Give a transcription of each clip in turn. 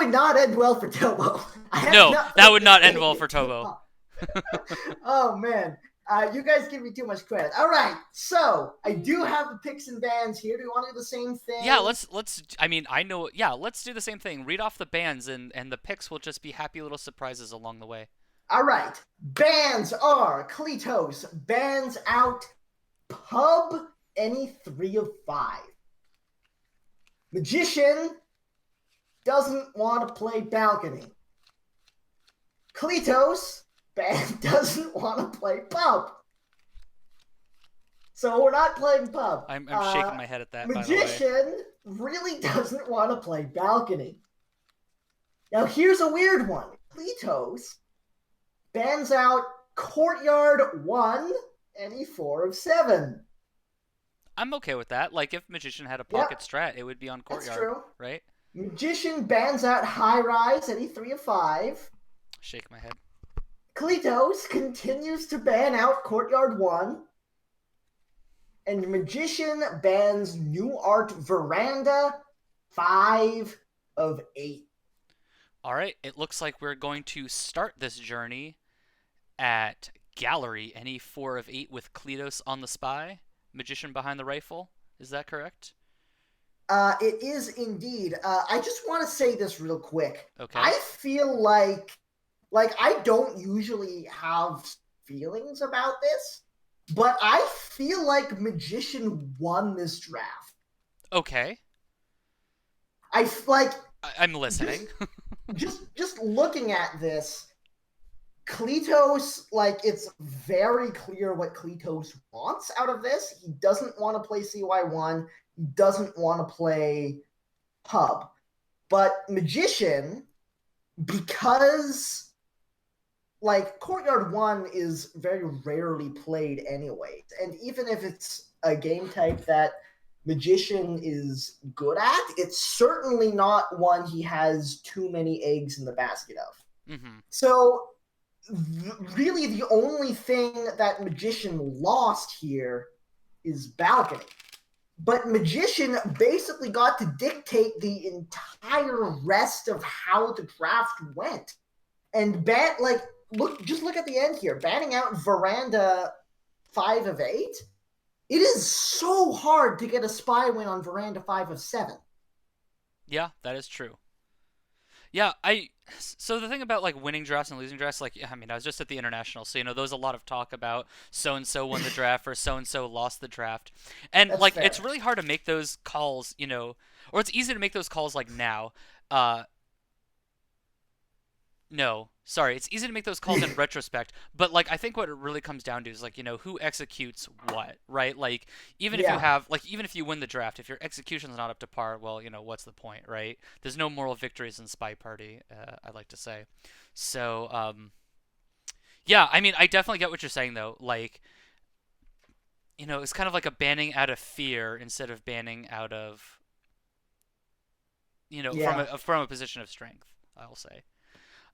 would not end well for Tobo. No, that would not end well for Tobo. Oh, man. You guys give me too much credit. All right, so I do have the picks and bans here. Do you want to do the same thing? Yeah, let's. I mean, I know. Yeah, let's do the same thing. Read off the bans, and the picks will just be happy little surprises along the way. All right. Bans are Cleetose bans out pub any 3 of 5. Magician doesn't want to play balcony. Cleetose doesn't want to play pub. So we're not playing pub. I'm shaking my head at that, Magician by the way. really doesn't want to play balcony. Now here's a weird one. Cleetose bans out courtyard 1 any 4 of 7. I'm okay with that. Like, if Magician had a pocket strat, it would be on courtyard. That's true. Right? Magician bans out high rise any 3 of 5. Shake my head. Cleetose continues to ban out courtyard 1. And Magician bans new art veranda 5 of 8. All right, it looks like we're going to start this journey at Gallery, any 4 of 8 with Cleetose on the spy, Magician behind the rifle. Is that correct? It is indeed. I just want to say this real quick. Okay. I feel like I don't usually have feelings about this, but I feel like Magician won this draft. Okay. I'm listening. just looking at this, Cleetose, it's very clear what Cleetose wants out of this. He doesn't want to play CY1. He doesn't want to play pub. But Magician, because Courtyard 1 is very rarely played anyways, and even if it's a game type that Magician is good at, it's certainly not one he has too many eggs in the basket of. Mm-hmm. So, really the only thing that Magician lost here is balcony. But Magician basically got to dictate the entire rest of how the draft went. And look at the end here. Banning out veranda 5 of 8. It is so hard to get a spy win on veranda 5 of 7. Yeah, that is true. Yeah, so the thing about winning drafts and losing drafts, I mean, I was just at the international, so there was a lot of talk about so and so won the draft or so and so lost the draft, and That's fair. It's really hard to make those calls, or it's easy to make those calls now. No, sorry, it's easy to make those calls in retrospect, but I think what it really comes down to is who executes what, right? Even if you win the draft, if your execution's not up to par, well, what's the point, right? There's no moral victories in SpyParty, I like to say. So, yeah, I mean, I definitely get what you're saying though. It's kind of like a banning out of fear instead of banning out of, from a position of strength, I'll say.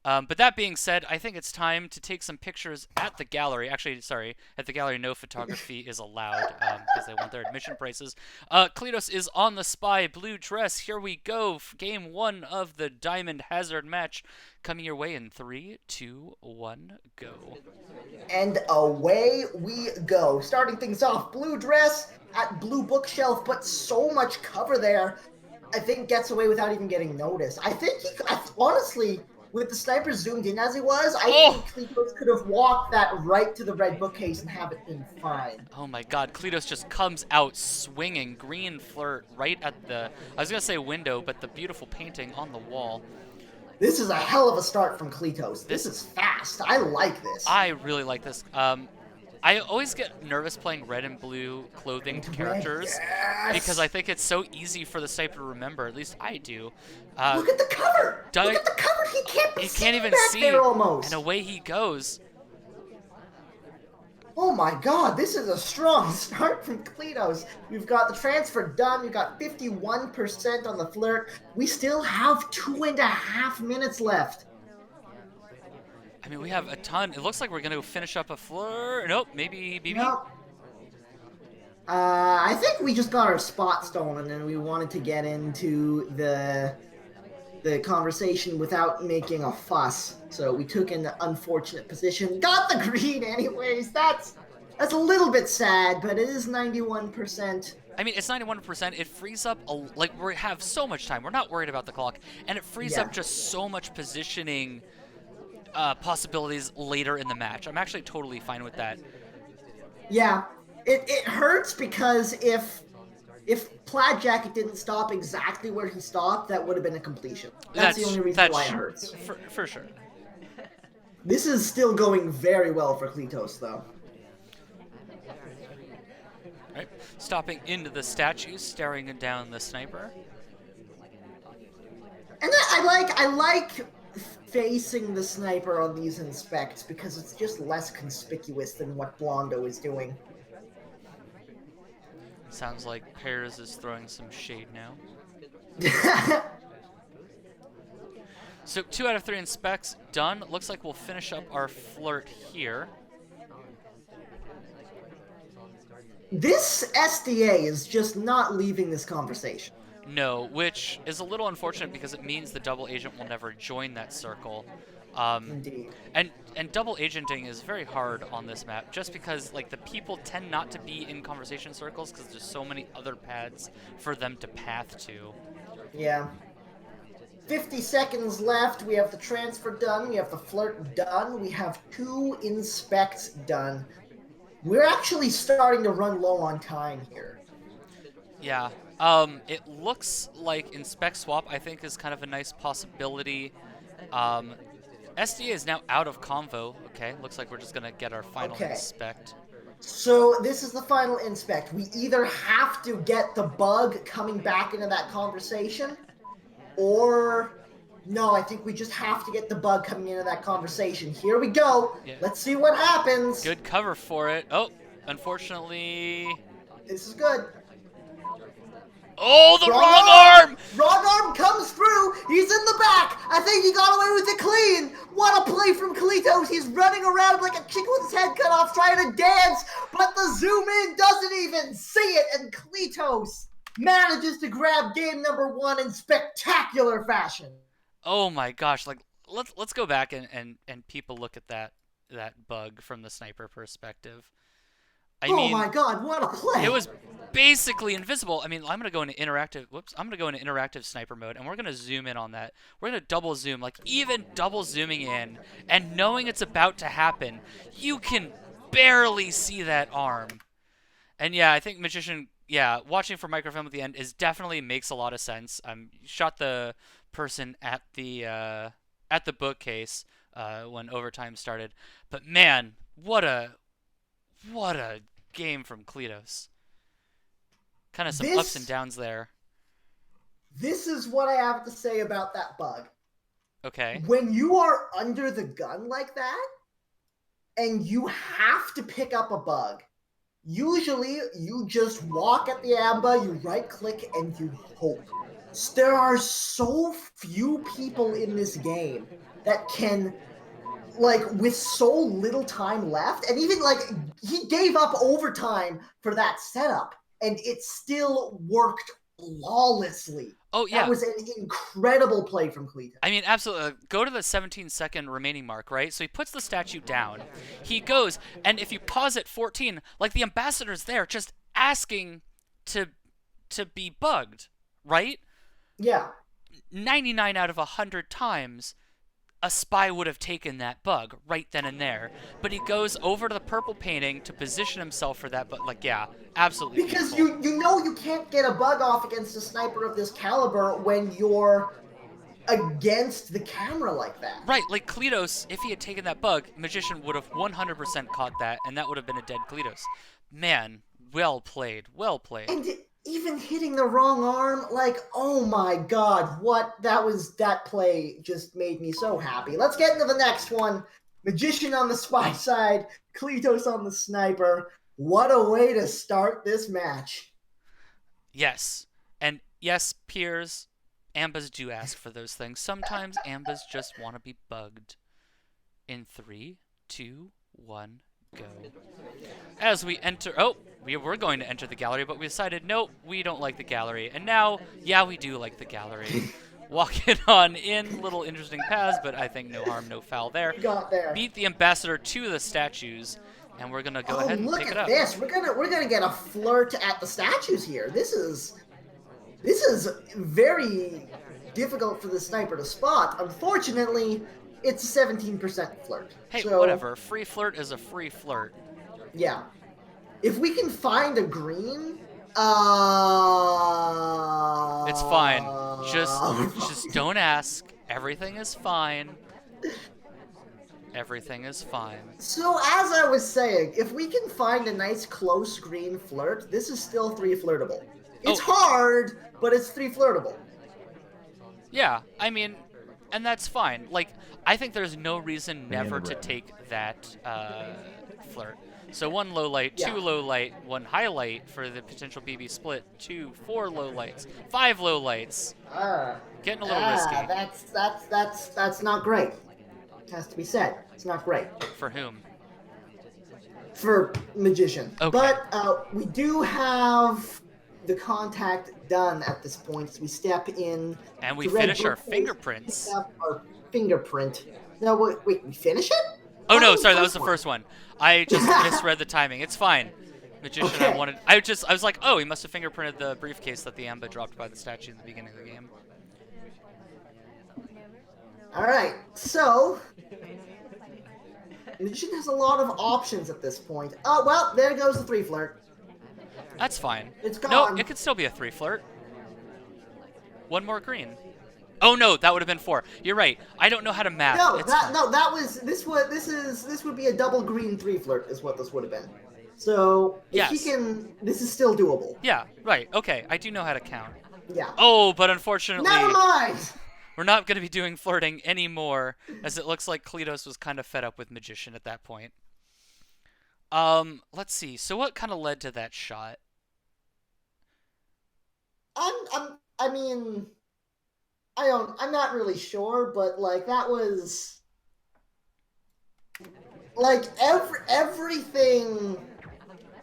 But that being said, I think it's time to take some pictures at the gallery. Actually, sorry, at the gallery, no photography is allowed because they want their admission prices. Cleetose is on the spy, blue dress. Here we go. Game 1 of the Diamond Hazard match coming your way in 3, 2, 1, go. And away we go. Starting things off, blue dress at blue bookshelf, but so much cover there. I think gets away without even getting noticed. I think honestly, with the sniper zoomed in as he was, I think Cleetose could have walked that right to the red bookcase and have it been fine. Oh my god, Cleetose just comes out swinging, green flirt right at the, I was going to say window, but the beautiful painting on the wall. This is a hell of a start from Cleetose. This is fast. I like this. I really like this. I always get nervous playing red and blue clothing characters because I think it's so easy for the sniper to remember. At least I do. Look at the cover! Look at the cover! He can't even back see. There almost. And away he goes. Oh my god, this is a strong start from Cleetose. We've got the transfer done. We've got 51% on the flirt. We still have 2.5 minutes left. I mean, we have a ton. It looks like we're going to finish up a flirt. Nope, maybe BB. Nope. I think we just got our spot stolen and we wanted to get into the the conversation without making a fuss. So we took an unfortunate position. Got the green anyways. That's a little bit sad, but it is 91%. I mean, it's 91%. It frees up, like, we have so much time. We're not worried about the clock. And it frees Yeah. up just so much positioning possibilities later in the match. I'm actually totally fine with that. Yeah. It hurts because if Plaid Jacket didn't stop exactly where he stopped, that would have been a completion. That's the only reason why it hurts. For sure. This is still going very well for Cleetose, though. Right. Stopping into the statue, staring down the sniper. And I like facing the sniper on these inspects because it's just less conspicuous than what Blondo is doing. Sounds like Pears is throwing some shade now. So 2 out of 3 inspects done. Looks like we'll finish up our flirt here. This SDA is just not leaving this conversation. No, which is a little unfortunate because it means the double agent will never join that circle. Indeed. And double agenting is very hard on this map, just because like the people tend not to be in conversation circles because there's so many other paths for them to path to. Yeah. 50 seconds left. We have the transfer done. We have the flirt done. We have 2 inspects done. We're actually starting to run low on time here. Yeah. It looks like inspect swap, I think, is kind of a nice possibility. SDA is now out of convo. Okay, looks like we're just gonna get our final inspect. So this is the final inspect. We either have to get the bug coming back into that conversation, or no, I think we just have to get the bug coming into that conversation. Here we go. Yeah. Let's see what happens. Good cover for it. Oh, unfortunately. This is good. Oh, the wrong arm! Wrong arm comes through. He's in the back. I think he got away with it clean. What a play from Cleetose. He's running around like a chicken with his head cut off trying to dance, but the zoom in doesn't even see it, and Cleetose manages to grab game number 1 in spectacular fashion. Oh my gosh, like let's go back and people look at that bug from the sniper perspective. I mean, my god, what a play. It was basically invisible. I mean, I'm going to go into interactive sniper mode, and we're going to zoom in on that. We're going to double zoom, like even double zooming in and knowing it's about to happen, you can barely see that arm. And yeah, I think Magician, yeah, watching for microfilm at the end definitely makes a lot of sense. Shot the person at the bookcase when overtime started, but man, what a game from Cleetose. Kind of some ups and downs there. This is what I have to say about that bug. Okay. When you are under the gun like that, and you have to pick up a bug, usually you just walk at the amba, you right click, and you hope. There are so few people in this game that can, like, with so little time left, and even like he gave up overtime for that setup, and it still worked flawlessly. Oh yeah, that was an incredible play from Cleetose. I mean, absolutely. Go to the 17-second remaining mark, right? So he puts the statue down. He goes, and if you pause at 14, like the ambassador's there, just asking to be bugged, right? Yeah. 99 out of 100 times, a spy would have taken that bug right then and there. But he goes over to the purple painting to position himself for that, but like, yeah, absolutely. Because you know you can't get a bug off against a sniper of this caliber when you're against the camera like that. Right, like Cleetose, if he had taken that bug, Magician would have 100% caught that, and that would have been a dead Cleetose. Man, well played, well played. And even hitting the wrong arm, like, oh my god, that play just made me so happy. Let's get into the next one. Magician on the spy side, Cleetose on the sniper. What a way to start this match. Yes, and yes, peers, ambas do ask for those things. Sometimes ambas just want to be bugged. In 3, 2, 1, go. As we enter, we were going to enter the gallery, but we decided, nope, we don't like the gallery. And now, yeah, we do like the gallery. walking on in. Little interesting paths, but I think no harm, no foul there. We got there. Beat the ambassador to the statues, and we're gonna go Oh, ahead and look pick it at up. this! We're gonna get a flirt at the statues here. This is very difficult for the sniper to spot. Unfortunately, it's a 17% flirt. Hey, So whatever. Free flirt is a free flirt. yeah, if we can find a green, It's fine. Just don't ask. Everything is fine. Everything is fine. So as I was saying, if we can find a nice close green flirt, this is still 3 flirtable. It's hard, but it's 3 flirtable. Yeah, I mean, and that's fine. Like, I think there's no reason never to take that flirt. So 1 low light, 2 low light, 1 highlight for the potential BB split, 2, 4 low lights, 5 low lights. Getting a little risky. That's not great. It has to be said. It's not great. For whom? For Magician. Okay. But we do have the contact done at this point, so we step in. And we finish our fingerprints. Our fingerprint. No, wait, we finish it? Oh no, sorry, that was the first one. I just misread the timing. It's fine. Magician, Okay. I was like, oh, he must have fingerprinted the briefcase that the Amba dropped by the statue in the beginning of the game. Alright, so Magician has a lot of options at this point. Oh, well, there goes the 3 flirt. That's fine. It's gone. No, it could still be a 3 flirt. 1 more green. Oh no, that would have been 4. You're right. I don't know how to math. This would be a double green 3 flirt is what this would have been. So if he can, this is still doable. Yeah, right. Okay, I do know how to count. Yeah. Oh, but unfortunately, never mind. We're not going to be doing flirting anymore, as it looks like Cleetose was kind of fed up with Magician at that point. Let's see. So what kind of led to that shot? I'm not really sure, but like that was like everything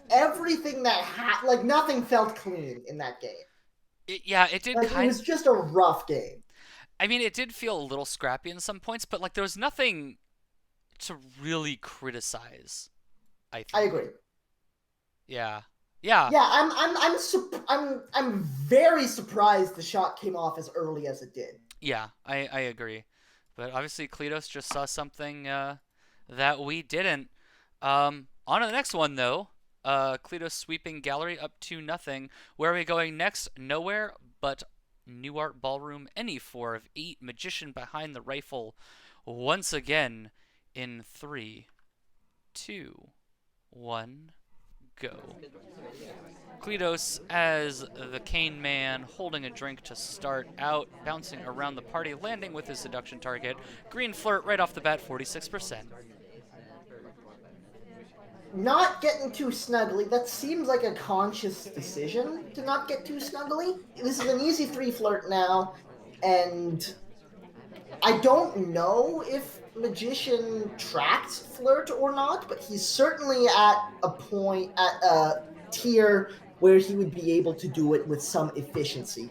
that like nothing felt clean in that game. It did like, it was just a rough game. I mean, it did feel a little scrappy in some points, but like there was nothing to really criticize. I think. I agree. Yeah. I'm very surprised the shot came off as early as it did. Yeah, I agree, but obviously Cleetose just saw something that we didn't. On to the next one though. Cleetose sweeping gallery up to nothing. Where are we going next? Nowhere but New Art Ballroom. Any 4 of 8. Magician behind the rifle once again in 3, 2, 1, go. Cleetose as the Cane Man, holding a drink to start out, bouncing around the party, landing with his seduction target. Green flirt right off the bat, 46%. Not getting too snuggly. That seems like a conscious decision to not get too snuggly. This is an easy 3 flirt now, and I don't know if Magician tracks flirt or not, but he's certainly at a tier where he would be able to do it with some efficiency.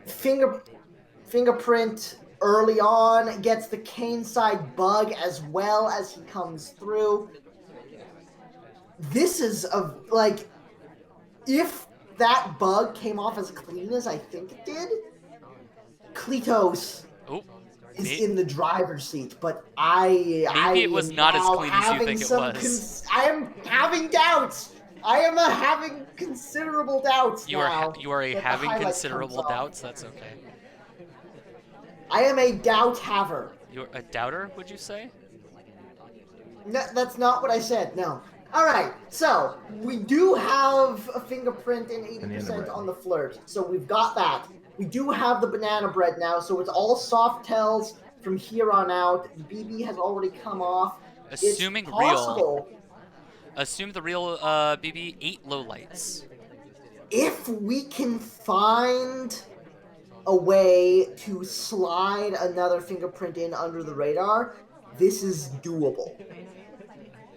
Fingerprint early on gets the cane side bug as well as he comes through. This is if that bug came off as clean as I think it did, Cleetose is in the driver's seat, but maybe it was not as clean as you think it was. I am having doubts. I am having considerable doubts you now. You are having considerable doubts? That's okay. I am a doubt haver. You're a doubter, would you say? No, that's not what I said, no. Alright, so we do have a fingerprint and 80% on the flirt, so we've got that. We do have the banana bread now, so it's all soft tells from here on out. The BB has already come off. Assuming it's possible, real. Assume the real BB 8 lowlights. If we can find a way to slide another fingerprint in under the radar, this is doable.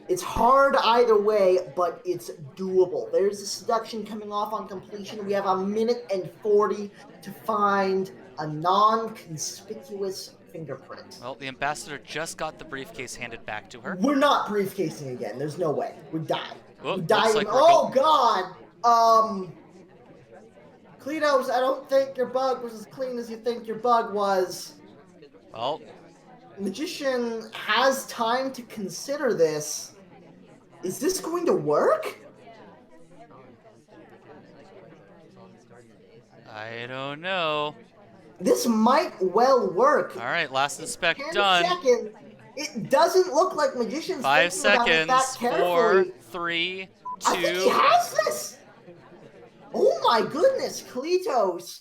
It's hard either way, but it's doable. There's a seduction coming off on completion. We have a minute and 40 to find a non-conspicuous fingerprint. Well, the ambassador just got the briefcase handed back to her. We're not briefcasing again. There's no way. We died. Well, We looks died. like Oh God. Cleetose, I don't think your bug was as clean as you think your bug was. Well, Magician has time to consider this. Is this going to work? I don't know. This might well work. All right, last inspect 10 done. seconds. It doesn't look like Magician's 5 thinking about it that seconds. carefully. 4, 3, 2. I think he has this. Oh my goodness, Cleetose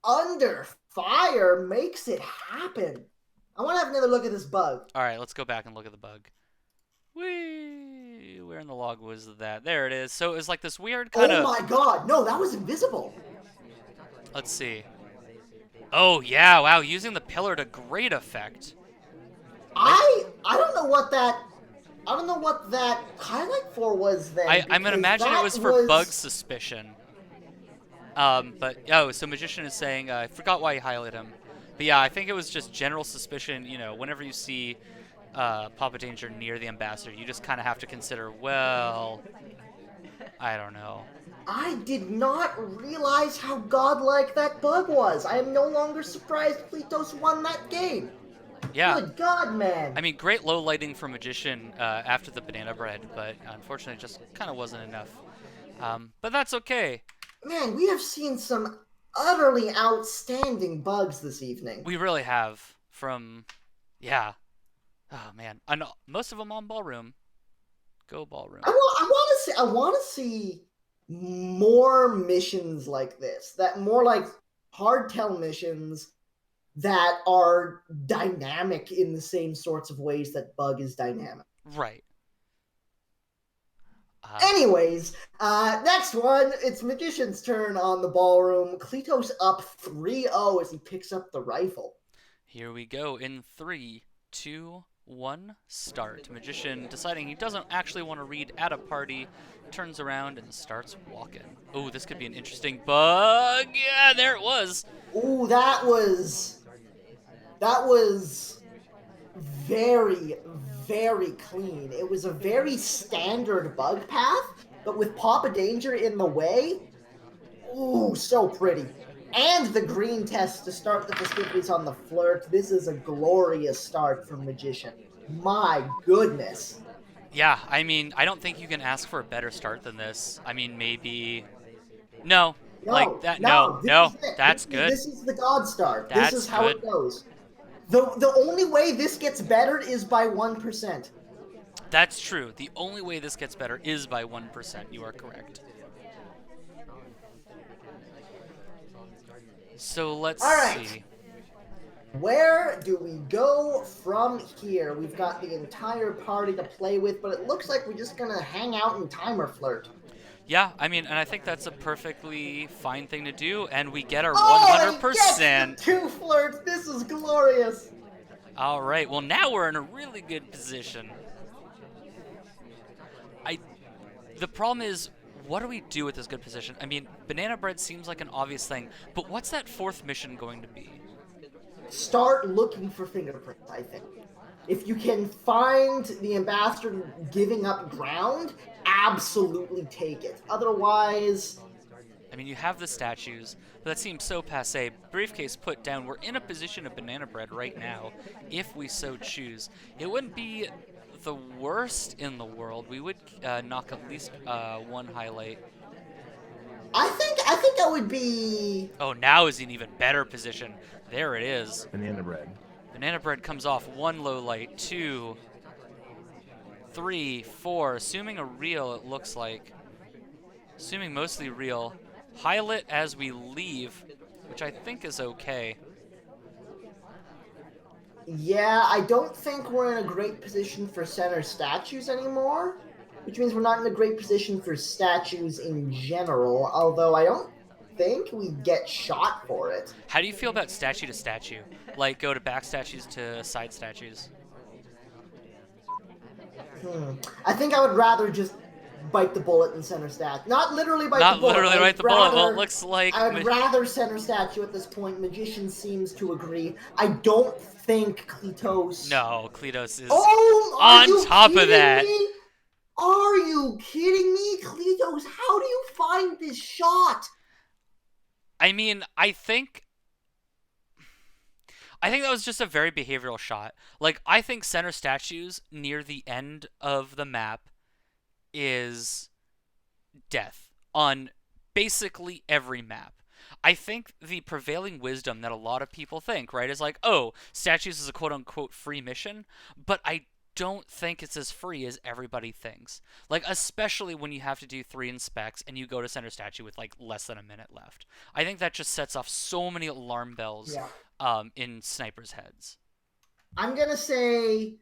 under fire makes it happen. I want to have another look at this bug. All right, let's go back and look at the bug. Whee! Where in the log was that? There it is. So it was like this weird kind of... Oh my god, no, that was invisible. Let's see. Oh, yeah, wow, using the pillar to great effect. I don't know what that highlight for was then. I'm going to imagine it was for bug suspicion. But, oh, so Magician is saying, I forgot why he highlighted him. But yeah, I think it was just general suspicion, you know, whenever you see Papa Danger near the ambassador, you just kind of have to consider, well, I don't know. I did not realize how godlike that bug was. I am no longer surprised Cleetose won that game. Yeah. Good God, man. I mean, great low lighting for Magician after the banana bread, but unfortunately it just kind of wasn't enough. But that's okay. Man, we have seen some utterly outstanding bugs this evening. We really have. From, yeah. Oh, man. And most of them on Ballroom. Go Ballroom. I want to see more missions like this. That more like hardtail missions that are dynamic in the same sorts of ways that bug is dynamic. Right. Anyways, next one, it's Magician's turn on the Ballroom. Cleetose up 3-0 as he picks up the rifle. Here we go in 3, 2, 1, start. Magician deciding he doesn't actually want to read at a party, turns around and starts walking. Oh, this could be an interesting bug. Yeah, there it was. Ooh, that was very, very clean. It was a very standard bug path, but with Papa Danger in the way, ooh, so pretty. And the green test to start the festivities on the flirt. This is a glorious start from Magician. My goodness. Yeah, I mean, I don't think you can ask for a better start than this. I mean, maybe... No, like that. No, that's good. This is the God start. That's this is how good. it goes. The only way this gets better is by 1%. That's true. The only way this gets better is by 1%. You are correct. So let's see. Where do we go from here? We've got the entire party to play with, but it looks like we're just going to hang out and timer flirt. Yeah, I mean, and I think that's a perfectly fine thing to do, and we get our 100%. 2 flirts. This is glorious. All right, well, now we're in a really good position. The problem is, what do we do with this good position? I mean, banana bread seems like an obvious thing, but what's that 4th mission going to be? Start looking for fingerprints, I think. If you can find the ambassador giving up ground, absolutely take it. Otherwise... I mean, you have the statues, but that seems so passé. Briefcase put down. We're in a position of banana bread right now, if we so choose. It wouldn't be the worst in the world. We would knock at least 1 highlight. I think that would be... Oh, now is an even better position. There it is. Banana bread. Banana bread comes off 1 low light, 2, 3, 4. Assuming a real, it looks like. Assuming mostly real. Highlight as we leave, which I think is okay. Yeah, I don't think we're in a great position for center statues anymore, which means we're not in a great position for statues in general, although I don't think we get shot for it. How do you feel about statue to statue? Like, go to back statues to side statues? I think I would rather just bite the bullet in center stat. Not literally bite the Not bullet. literally bite the bullet. Well, it looks like I would rather center statue at this point. Magician seems to agree. I don't think Cleetose. No, Cleetose is Oh, are on you top kidding of that. me? Are you kidding me, Cleetose? How do you find this shot? I mean, I think that was just a very behavioral shot. Like, I think center statues near the end of the map is death on basically every map. I think the prevailing wisdom that a lot of people think, right, is like, oh, statues is a quote-unquote free mission, but I don't think it's as free as everybody thinks. Like, especially when you have to do 3 inspects and you go to center statue with, like, less than a minute left. I think that just sets off so many alarm bells in snipers' heads. I'm going to say,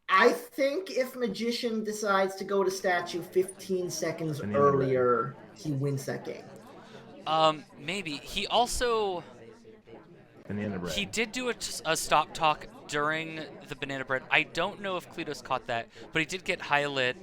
I think if Magician decides to go to statue 15 seconds earlier, he wins that game. Maybe. He also... He did do a stop talk during the banana bread. I don't know if Cleetose caught that, but he did get highlight.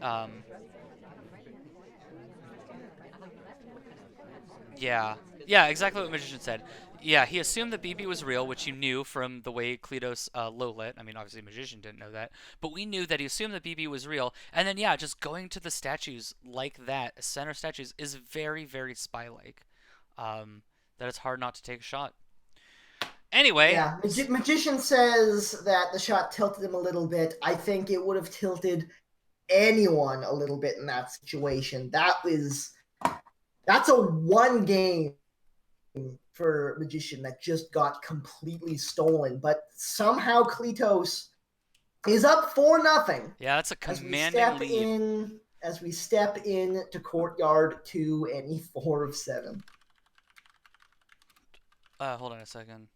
Yeah, exactly what Magician said. Yeah, he assumed that BB was real, which you knew from the way Cleetose low-lit. I mean, obviously Magician didn't know that, but we knew that he assumed that BB was real. And then, yeah, just going to the statues like that, center statues, is very, very spy-like. That it's hard not to take a shot. Anyway. Yeah, Magician says that the shot tilted him a little bit. I think it would have tilted anyone a little bit in that situation. That's a one game for Magician that just got completely stolen. But somehow Cleetose is up 4-0. Yeah, that's a commanding lead. As we step in to Courtyard 2 and E4 of 7. Hold on a second.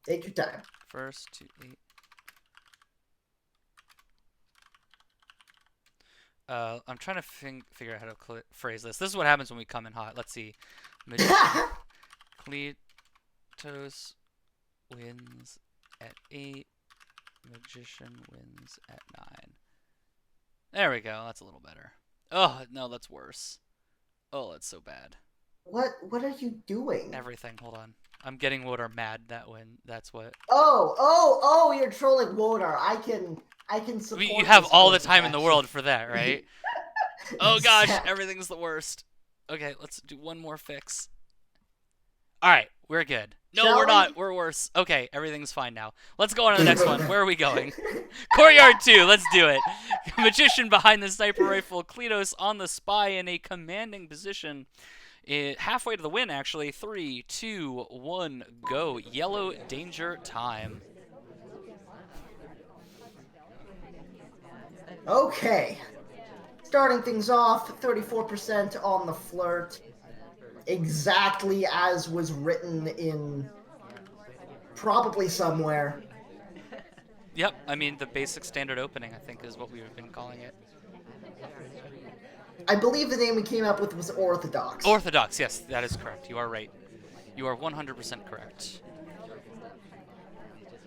Take your time. First to 8. I'm trying to figure out how to phrase this. This is what happens when we come in hot. Let's see. Cleetose wins at 8. Magician wins at 9. There we go. That's a little better. Oh, no, that's worse. Oh, that's so bad. What are you doing? Everything. Hold on. I'm getting Wodar mad that when that's what. Oh, you're trolling Wodar. I can support. You have all the time in the world for that, right? Oh gosh, everything's the worst. Okay, let's do one more fix. All right, we're good. No, we're not. We're worse. Okay, everything's fine now. Let's go on to the next one. Where are we going? Courtyard 2. Let's do it. Magician behind the sniper rifle. Cleetose on the spy in a commanding position. Halfway to the win, actually. 3, 2, 1, go. Yellow danger time. Okay. Starting things off, 34% on the flirt. Exactly as was written in probably somewhere. Yep, I mean, the basic standard opening, I think, is what we've been calling it. I believe the name we came up with was Orthodox. Orthodox, yes, that is correct. You are right. You are 100% correct.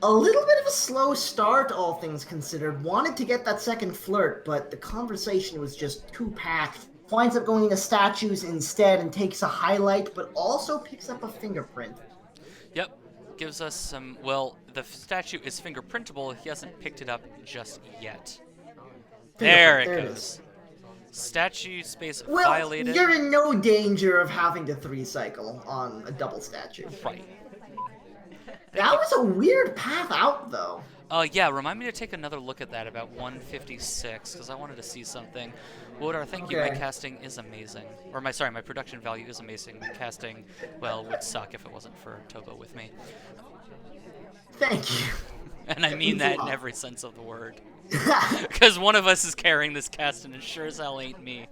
A little bit of a slow start, all things considered. Wanted to get that second flirt, but the conversation was just too packed. Winds up going into statues instead and takes a highlight, but also picks up a fingerprint. Yep. Gives us some... Well, the statue is fingerprintable. He hasn't picked it up just yet. There it goes. Statue space violated. You're in no danger of having to 3-cycle on a double statue. Right. That was a weird path out, though. Yeah, remind me to take another look at that about 156, because I wanted to see something. Wodar, thank you. My casting is amazing. Or my production value is amazing. My casting, well, would suck if it wasn't for Tobo with me. Thank you. And I mean that in every sense of the word. Because one of us is carrying this cast, and it sure as hell ain't me.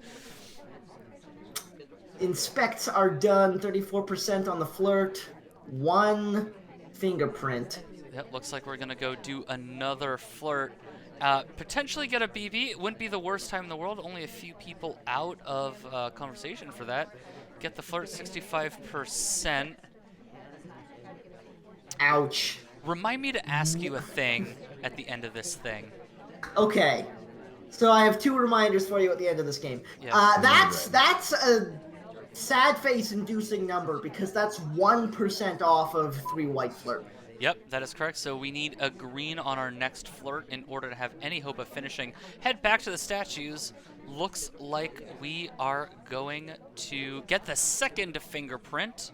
Inspects are done. 34% on the flirt. 1 fingerprint. Yep, looks like we're going to go do another flirt. Potentially get a BB. It wouldn't be the worst time in the world. Only a few people out of conversation for that. Get the flirt 65%. Ouch. Remind me to ask you a thing at the end of this thing. Okay. So I have 2 reminders for you at the end of this game. Yeah. That's a sad face inducing number because that's 1% off of 3 white flirt. Yep, that is correct. So we need a green on our next flirt in order to have any hope of finishing. Head back to the statues. Looks like we are going to get the second fingerprint.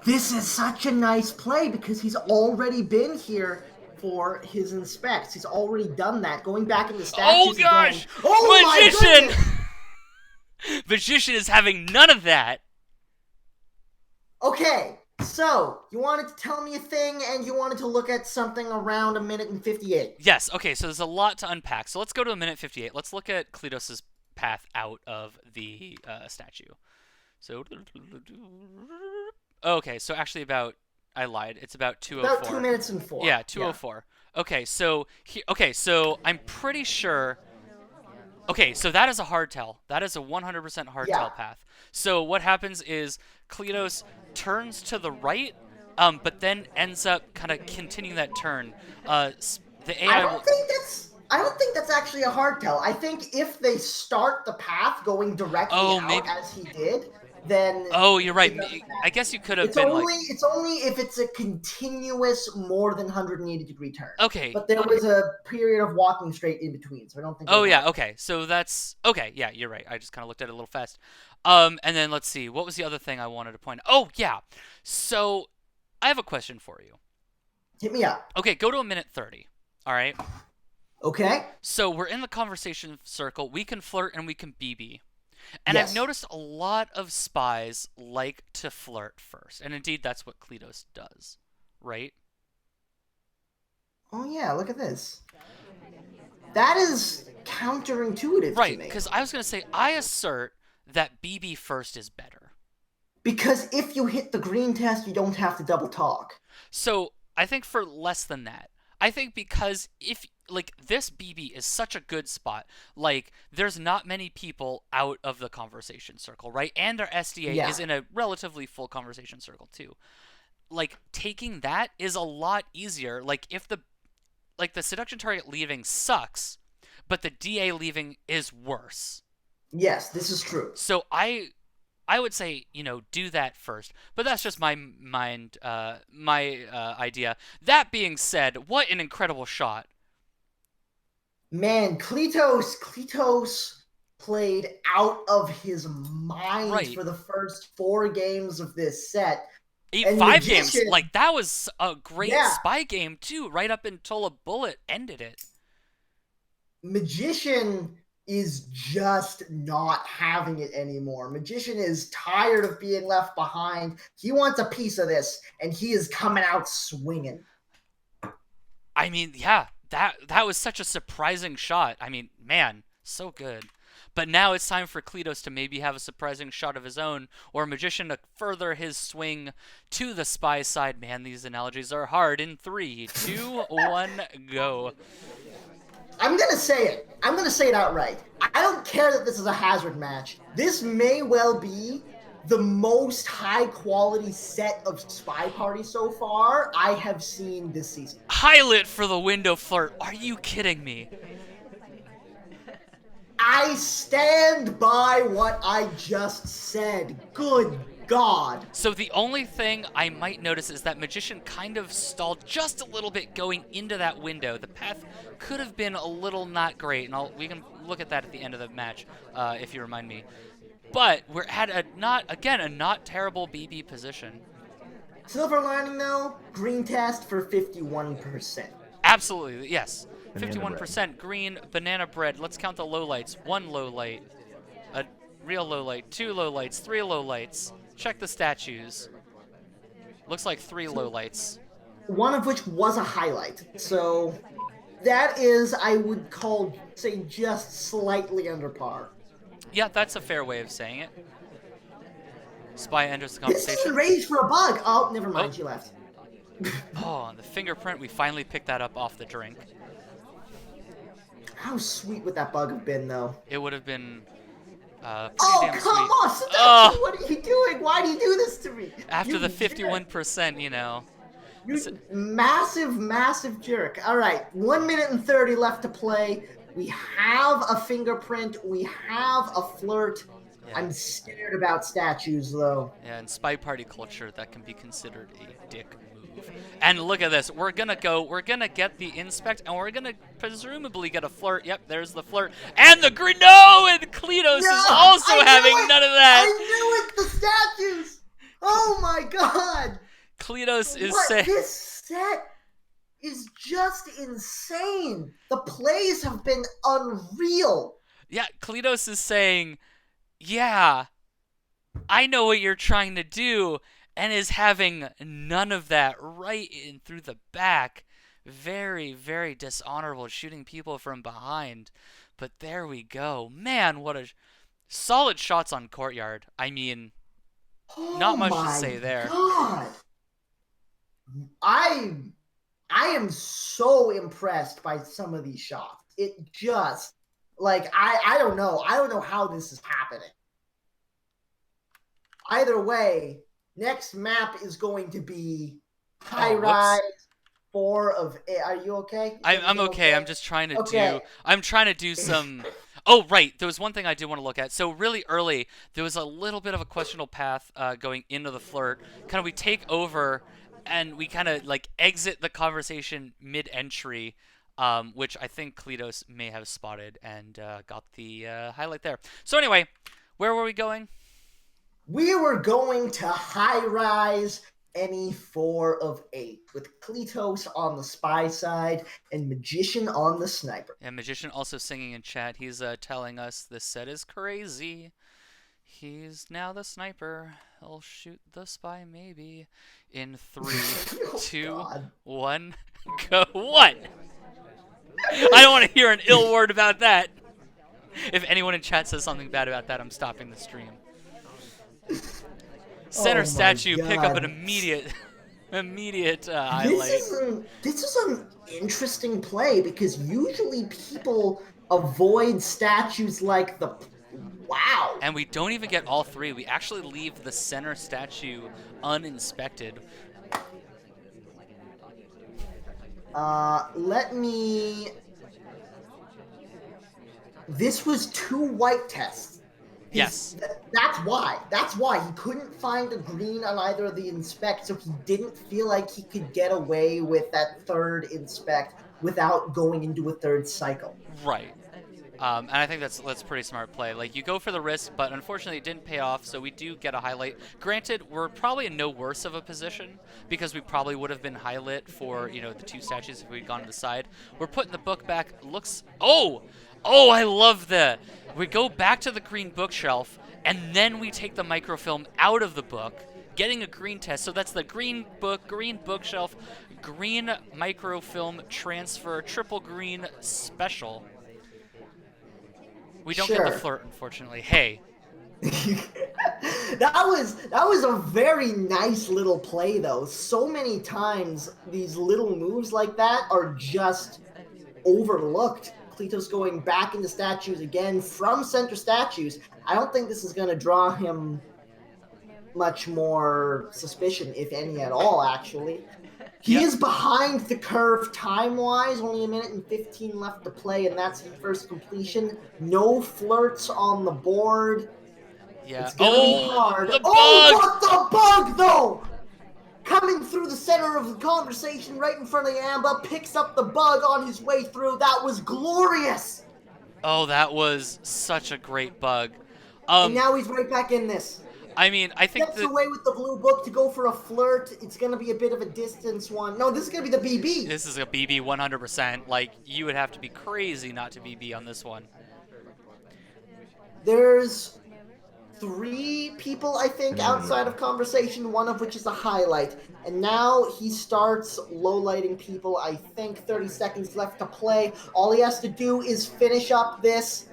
This is such a nice play because he's already been here for his inspects. He's already done that. Going back in the statues gosh! again. Oh Magician! my goodness! Magician is having none of that. Okay, so you wanted to tell me a thing and you wanted to look at something around 1:58. Yes, okay, so there's a lot to unpack. So let's go to 1:58. Let's look at Cleetose' path out of the statue. So, okay, so actually I lied. It's about 2:04. About 2 minutes and 4. Yeah, 2:04. Yeah. Okay, so I'm pretty sure. Okay, so that is a hard tell. That is a 100% hard tell path. So what happens is Cleetose turns to the right, but then ends up kind of continuing that turn. The AI I don't think that's actually a hard tell. I think if they start the path going directly out as he did, then oh, you're right. I guess you could have it's only if it's a continuous more than 180-degree turn. Okay. But there was a period of walking straight in between, so I don't think. Oh yeah. Okay. So that's okay. Yeah, you're right. I just kind of looked at it a little fast. And then let's see. What was the other thing I wanted to point out? Oh yeah. So I have a question for you. Hit me up. Okay. Go to 1:30. All right. Okay. So we're in the conversation circle. We can flirt and we can BB. And yes. I've noticed a lot of spies like to flirt first. And indeed, that's what Cleetose does, right? Oh, yeah, look at this. That is counterintuitive to me. Right, because I was going to say, I assert that BB first is better. Because if you hit the green test, you don't have to double talk. So I think for less than that. I think because if, like, this BB is such a good spot, like, there's not many people out of the conversation circle, right? And our SDA is in a relatively full conversation circle, too. Like, taking that is a lot easier. Like, if the seduction target leaving sucks, but the DA leaving is worse. Yes, this is true. So I would say, do that first. But that's just my idea. That being said, what an incredible shot. Man, Cleetose played out of his mind for the first 4 games of this set. 5 games. Like, that was a great spy game, too, right up until a bullet ended it. Magician is just not having it anymore. Magician is tired of being left behind. He wants a piece of this, and he is coming out swinging. I mean, yeah, that was such a surprising shot. I mean, man, so good. But now it's time for Cleetose to maybe have a surprising shot of his own, or Magician to further his swing to the spy side. Man, these analogies are hard. In 3, 2, 1, go. I'm going to say it. I'm going to say it outright. I don't care that this is a hazard match. This may well be the most high-quality set of Spy Party so far I have seen this season. Highlight for the window flirt. Are you kidding me? I stand by what I just said. Good God. So the only thing I might notice is that Magician kind of stalled just a little bit going into that window. The path could have been a little not great, and we can look at that at the end of the match, if you remind me. But we're at a not terrible BB position. Silver lining, though, green test for 51%. Absolutely, yes. 51% green, banana bread. Let's count the lowlights. 1 low light, a real low light, 2 low lights, 3 low lights. Check the statues. Looks like 3 low lights. One of which was a highlight. So that is, I would say, just slightly under par. Yeah, that's a fair way of saying it. Spy enters the conversation. This is rage for a bug. Oh, never mind. She left. Oh, the fingerprint. We finally picked that up off the drink. How sweet would that bug have been, though? It would have been pretty damn come sweet. On! What are you doing? Why do you do this to me? After the 51%, You massive, massive jerk. All right, 1:30 left to play. We have a fingerprint. We have a flirt. Yeah. I'm scared about statues, though. Yeah, in spy party culture, that can be considered a dick move. And look at this. We're gonna get the inspect, and we're gonna presumably get a flirt. Yep, there's the flirt. And the green. No! And Cleetose No, is also I having knew it. none of that. I knew it. The statues. Oh my god. Cleetose is What saying. this set is just insane. The plays have been unreal. Yeah, Cleetose is saying, yeah, I know what you're trying to do, and is having none of that right in through the back. Very, very dishonorable, shooting people from behind. But there we go. Man, what a solid shots on courtyard. I mean, Oh not much to my say there. god. I I am so impressed by some of these shots. It just like I don't know. I don't know how this is happening. Either way, next map is going to be high Oh, whoops. rise 4 of 8. Are you okay? Is I'm everything okay. I'm just trying to Okay. do. I'm trying to do some. Oh, right. There was one thing I do want to look at. So really early, there was a little bit of a questionable path going into the flirt. Kind of we take over, and we kind of like exit the conversation mid-entry, which I think Cleetos may have spotted and got the highlight there. So anyway, where were we going? We were going to high rise any 4 of 8 with Cleetose on the spy side and Magician on the sniper. And Magician also singing in chat. He's telling us this set is crazy. He's now the sniper. He'll shoot the spy maybe. In three, Oh, two, God. 1, go. What? I don't want to hear an ill word about that. If anyone in chat says something bad about that, I'm stopping the stream. Center Oh my statue, pick up an God. immediate highlight. This is an interesting play because usually people avoid statues like the wow. And we don't even get all three. We actually leave the center statue uninspected. Let me. This was 2 white tests. Yes. That's why. That's why he couldn't find a green on either of the inspect, so he didn't feel like he could get away with that 3rd inspect without going into a 3rd cycle. Right. And I think that's pretty smart play. Like, you go for the risk, but unfortunately it didn't pay off, so we do get a highlight. Granted, we're probably in no worse of a position because we probably would have been highlit for, you know, the 2 statues if we'd gone to the side. We're putting the book back. Looks... Oh! Oh, I love the... We go back to the green bookshelf, and then we take the microfilm out of the book, getting a green test. So that's the green book, green bookshelf, green microfilm transfer, triple green special. We don't get the flirt, unfortunately. Hey. that was a very nice little play, though. So many times these little moves like that are just overlooked. Cleetose going back into statues again from center statues. I don't think this is going to draw him much more suspicion, if any at all, actually. He is behind the curve time-wise, only 1:15 left to play, and that's his first completion. No flirts on the board. Yeah. It's gonna be hard. The bug! Oh, but the bug, though! Coming through the center of the conversation, right in front of Amba, picks up the bug on his way through. That was glorious! Oh, that was such a great bug. And now he's right back in this. I mean, I think Gets away with the blue book to go for a flirt. It's going to be a bit of a distance one. No, this is going to be the BB. This is a BB 100%. Like, you would have to be crazy not to BB on this one. There's 3 people, I think, outside of conversation, one of which is a highlight. And now he starts low-lighting people. I think 30 seconds left to play. All he has to do is finish up this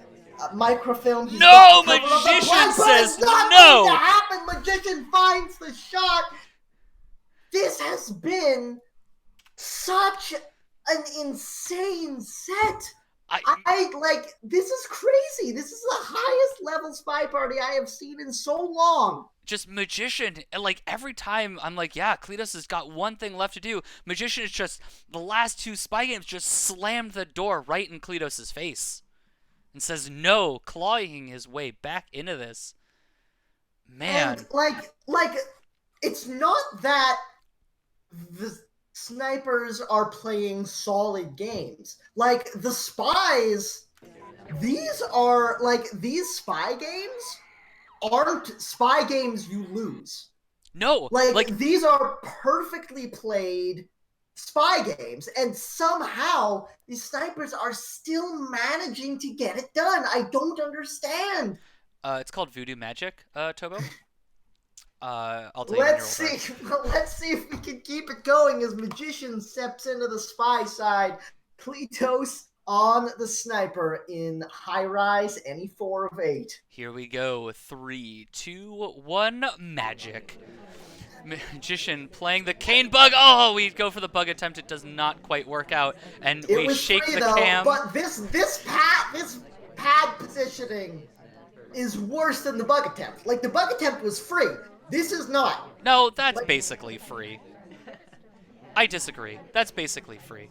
microfilm. No! Magician says no! To happen. Magician finds the shot. This has been such an insane set. I like, this is crazy. This is the highest level spy party I have seen in so long. just Magician, like every time I'm like, yeah, Cleetose has got one thing left to do. Magician is just the last two spy games just slammed the door right in Cleetos's face and says no, clawing his way back into this. And Man, like it's not that the snipers are playing solid games. Like the spies, these spy games aren't spy games you lose. no, Like like these are perfectly played spy games, and somehow these snipers are still managing to get it done. I don't understand. it's called Voodoo Magic, Tobo. I'll tell you when you're Let's older. see. Let's see if we can keep it going as Magician steps into the spy side. Cleetose on the sniper in high rise, any 4 of 8. Here we go. 3, 2, 1, magic. Magician playing the cane bug. Oh, we go for the bug attempt. It does not quite work out, and It we was shake free the though, cam. but this pad positioning is worse than the bug attempt. Like the bug attempt was free. This is not. No, that's Like, basically free. I disagree. That's basically free.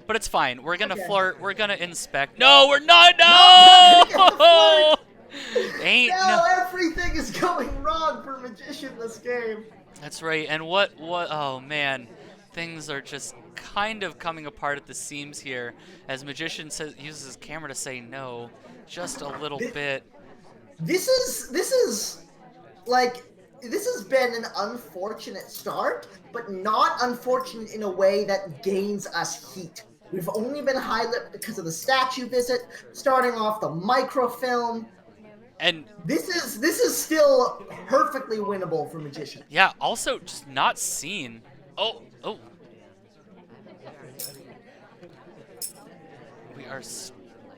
But it's fine. We're gonna okay. flirt. We're gonna inspect. No, we're not. Not gonna get the No. flirt. Ain't no. No, everything is going wrong for Magician this game. That's right. And what? Oh man, things are just kind of coming apart at the seams here. As Magician uses his camera to say no, just a little bit. This is like this has been an unfortunate start, but not unfortunate in a way that gains us heat. We've only been highlighted because of the statue visit, starting off the microfilm. And This is still perfectly winnable for Magician. yeah, also just not seen. Oh, oh. We are.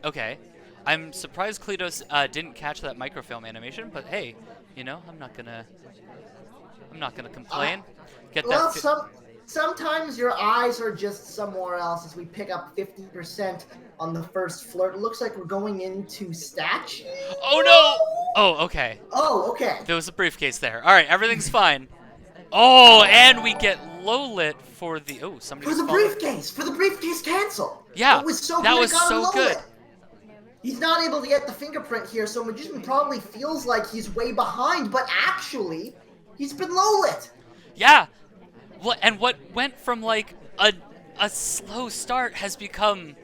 Okay. I'm surprised Cleetose didn't catch that microfilm animation, but hey, you know, I'm not gonna complain. Get Well, that. sometimes your eyes are just somewhere else as we pick up 50% on the first flirt. It looks like we're going into statue. Oh no! Oh, okay. Oh, okay. There was a briefcase there. All right, everything's fine. Oh, and we get low lit for the. Oh, somebody For just the followed. briefcase. For the briefcase cancel. Yeah, It was so that good was it got him so low good. lit. He's not able to get the fingerprint here, so Magician probably feels like he's way behind, but actually, he's been low lit. Yeah. What went from like a slow start has become.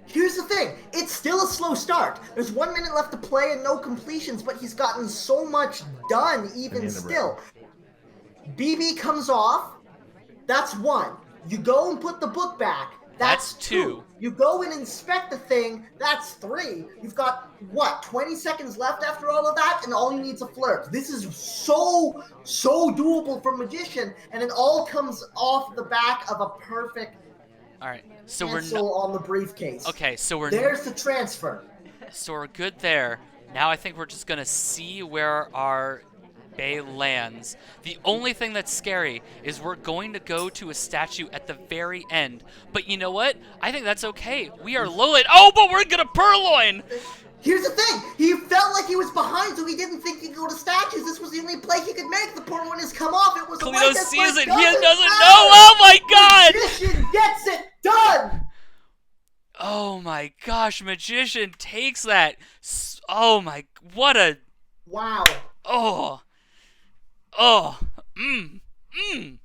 Here's the thing, it's still a slow start. There's 1 minute left to play and no completions, but he's gotten so much done even still. BB comes off, that's 1. You go and put the book back, that's 2. You go and inspect the thing, that's 3. You've got, what, 20 seconds left after all of that, and all you need is a flirt. This is so doable for Magician, and it all comes off the back of a perfect All right. So cancel on the briefcase. Okay, so There's the transfer. So we're good there. Now I think we're just gonna see where our bay lands. The only thing that's scary is we're going to go to a statue at the very end. But you know what? I think that's okay. We are low lit. Oh, but we're gonna purloin! Here's the thing. He felt like he was behind, so he didn't think he could go to statues. This was the only play he could make. The poor one has come off. It was a Cleetose light sees it. He doesn't doesn't matter. know. Oh my god! Magician gets it done. Oh my gosh, Magician takes that. Oh my, what a, Wow. oh, mmm.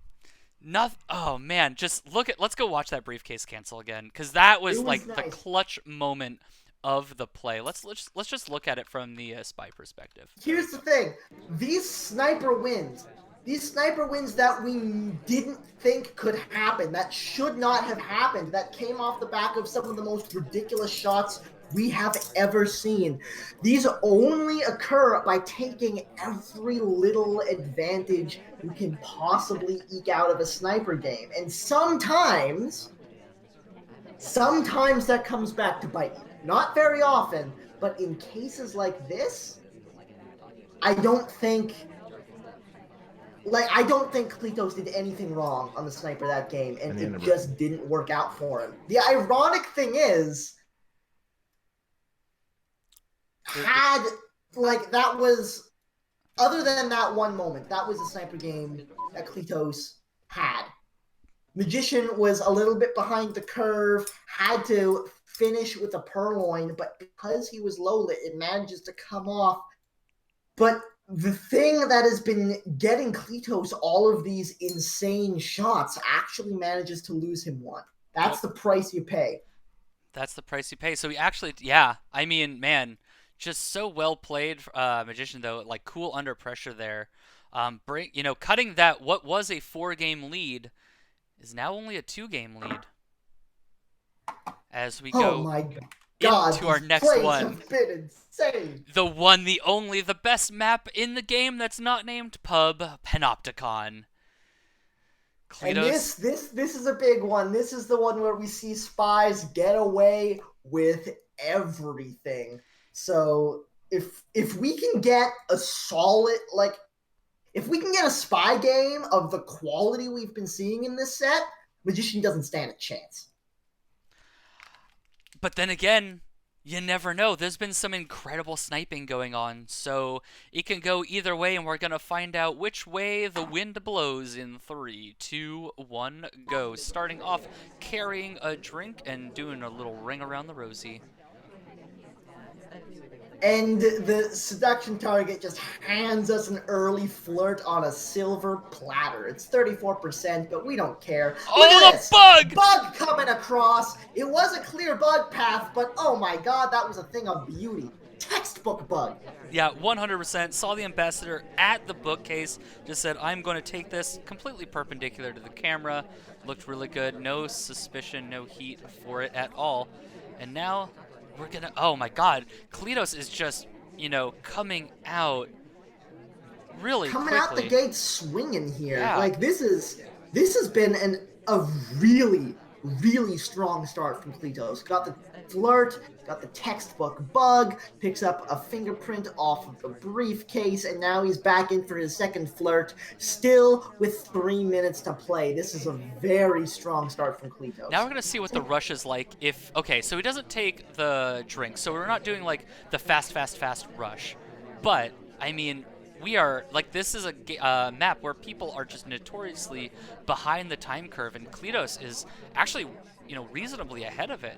Nothing. Oh man, just let's go watch that briefcase cancel again, because that was like nice. the clutch moment of the play. Let's just look at it from the spy perspective. Here's the thing. These sniper wins that we didn't think could happen, that should not have happened, that came off the back of some of the most ridiculous shots we have ever seen. These only occur by taking every little advantage you can possibly eke out of a sniper game. And sometimes that comes back to bite you. Not very often, but in cases like this, I don't think Cleetose did anything wrong on the sniper that game, and it just didn't work out for him. The ironic thing is, that was other than that one moment, that was a sniper game that Cleetose had. Magician was a little bit behind the curve, had to finish with a purloin, but because he was low lit, it manages to come off. But the thing that has been getting Cleetose all of these insane shots actually manages to lose him one. Yep. That's the price you pay. That's the price you pay. So he actually, yeah, I mean, man, just so well played, Magician though. Like cool under pressure there. Cutting that what was a 4-game lead is now only a 2-game lead as we Oh go my god, into our these next plays one. have been insane. The one, the only, the best map in the game that's not named Pub, Panopticon. And Cleetose. this is a big one. This is the one where we see spies get away with everything. So if we can get a solid if we can get a spy game of the quality we've been seeing in this set, Magician doesn't stand a chance. But then again, you never know. There's been some incredible sniping going on, so it can go either way, and we're going to find out which way the wind blows in 3, 2, 1, go. Starting off carrying a drink and doing a little ring around the rosy. And the seduction target just hands us an early flirt on a silver platter. It's 34%, but we don't care. Look Oh, at the this! bug! Bug coming across. It was a clear bug path, but oh my god, that was a thing of beauty. Textbook bug. Yeah, 100%. Saw the ambassador at the bookcase. Just said, I'm going to take this completely perpendicular to the camera. Looked really good. No suspicion, no heat for it at all. And now we're going to... Oh, my God. Cleetose is just, coming out really Coming out the quickly. gate swinging here. Yeah. Like this has been a really strong start from Cleetose. Got the flirt, got the textbook bug, picks up a fingerprint off of the briefcase, and now he's back in for his second flirt, still with 3 minutes to play. This is a very strong start from Cleetose. Now we're going to see what the rush is like if... Okay, so he doesn't take the drink, so we're not doing, like, the fast rush. But, I mean... We are, like, this is a map where people are just notoriously behind the time curve, and Cleetose is actually, reasonably ahead of it.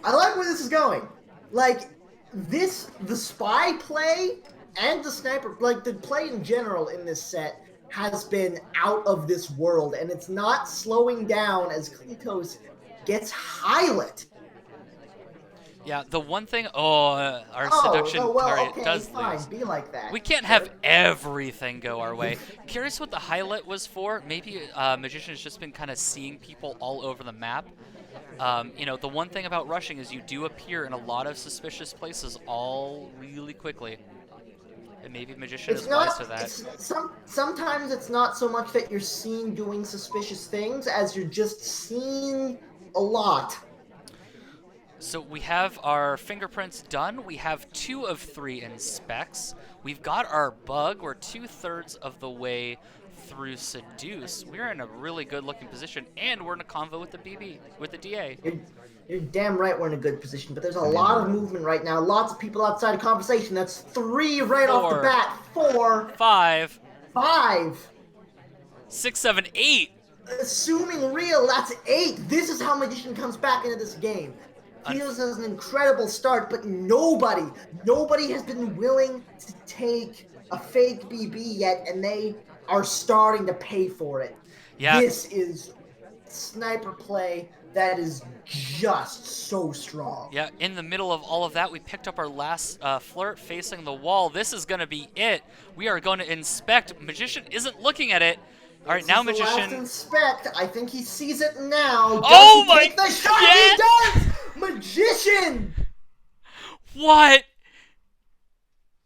I like where this is going. Like, the spy play and the sniper, like, the play in general in this set has been out of this world, and it's not slowing down as Cleetose gets highlight. Yeah, the one thing... our seduction target okay, does fine, lose. be like that. We can't have everything go our way. Curious what the highlight was for. Maybe Magician's just been kind of seeing people all over the map. The one thing about rushing is you do appear in a lot of suspicious places all really quickly. And maybe Magician is wise to that. Sometimes it's not so much that you're seeing doing suspicious things as you're just seeing a lot. So we have our fingerprints done. We have 2 of 3 in specs. We've got our bug. We're 2/3 of the way through Seduce. We're in a really good looking position, and we're in a convo with the BB, with the DA. You're damn right we're in a good position, but there's a lot of movement right now. Lots of people outside of conversation. That's 3 right off the bat. 4. 5. 5. 6, 7, 8. Assuming real, that's 8. This is how Magician comes back into this game. Cleetose has an incredible start, but nobody has been willing to take a fake BB yet, and they are starting to pay for it. Yeah. This is sniper play that is just so strong. Yeah, in the middle of all of that, we picked up our last flirt facing the wall. This is going to be it. We are going to inspect. Magician isn't looking at it. All right, now Magician. Last inspect. I think he sees it now. Oh my! Take the shot. Yeah. He does. Magician. What?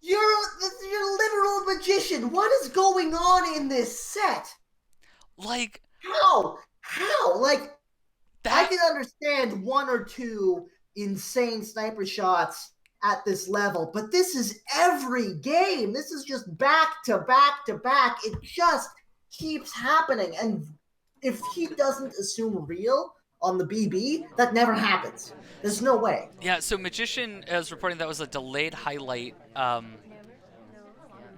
You're literal magician. What is going on in this set? Like how? Like that... I can understand 1 or 2 insane sniper shots at this level, but this is every game. This is just back to back to back. It just keeps happening, and if he doesn't assume real on the BB, that never happens. There's no way. Yeah, so Magician is reporting that was a delayed highlight.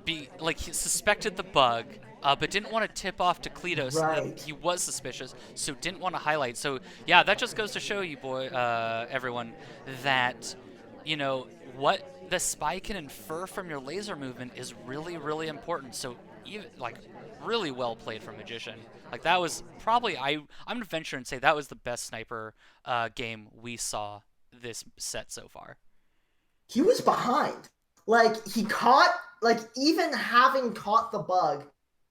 he suspected the bug, but didn't want to tip off to Cleetose that Right. he was suspicious, so didn't want to highlight. So yeah, that just goes to show you, everyone, that you know what the spy can infer from your laser movement is really, really important. So even like really well played from Magician. Like that was probably I'm gonna venture and say that was the best sniper game we saw this set so far. He was behind. Like he caught, like even having caught the bug,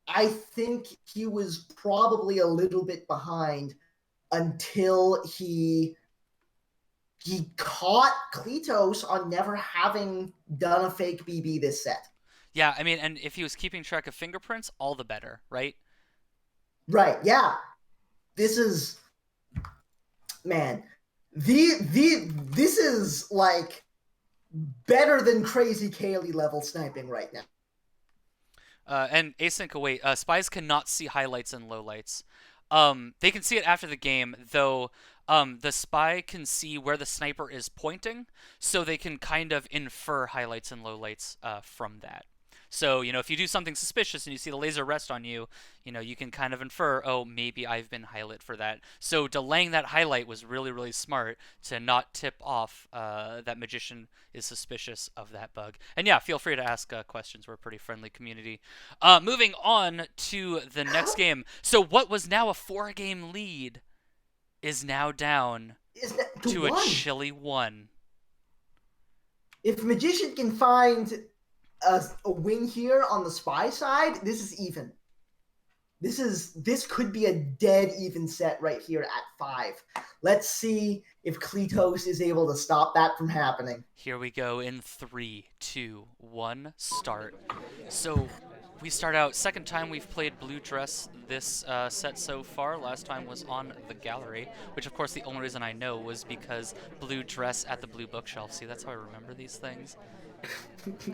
I think he was probably a little bit behind until he caught Cleetose on never having done a fake BB this set. Yeah, I mean, and if he was keeping track of fingerprints, all the better, right? Right, yeah. This is, man, this is like better than crazy Kaylee level sniping right now. And async await. Spies cannot see highlights and lowlights. They can see it after the game, though. The spy can see where the sniper is pointing, so they can kind of infer highlights and lowlights from that. So, if you do something suspicious and you see the laser rest on you, you can kind of infer, oh, maybe I've been highlit for that. So delaying that highlight was really, really smart to not tip off that Magician is suspicious of that bug. And yeah, feel free to ask questions. We're a pretty friendly community. Moving on to the next game. So what was now a 4-game lead is now down Is that to to a one? chilly 1. If Magician can find a win here on the spy side, this is even. This could be a dead even set right here at 5. Let's see if Cleetose is able to stop that from happening. Here we go in 3, 2, 1, start. So we start out, second time we've played Blue Dress this set so far. Last time was on the gallery, which of course the only reason I know was because Blue Dress at the Blue Bookshelf. See, that's how I remember these things.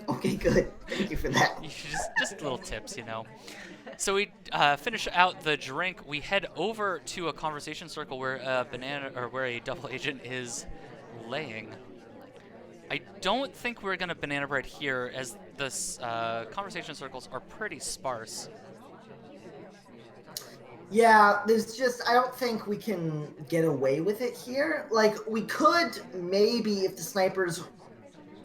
Okay, good. Thank you for that. You should just little tips, So we finish out the drink. We head over to a conversation circle where where a double agent is laying. I don't think we're gonna banana bread here, as the conversation circles are pretty sparse. Yeah, I don't think we can get away with it here. Like, we could maybe if the sniper's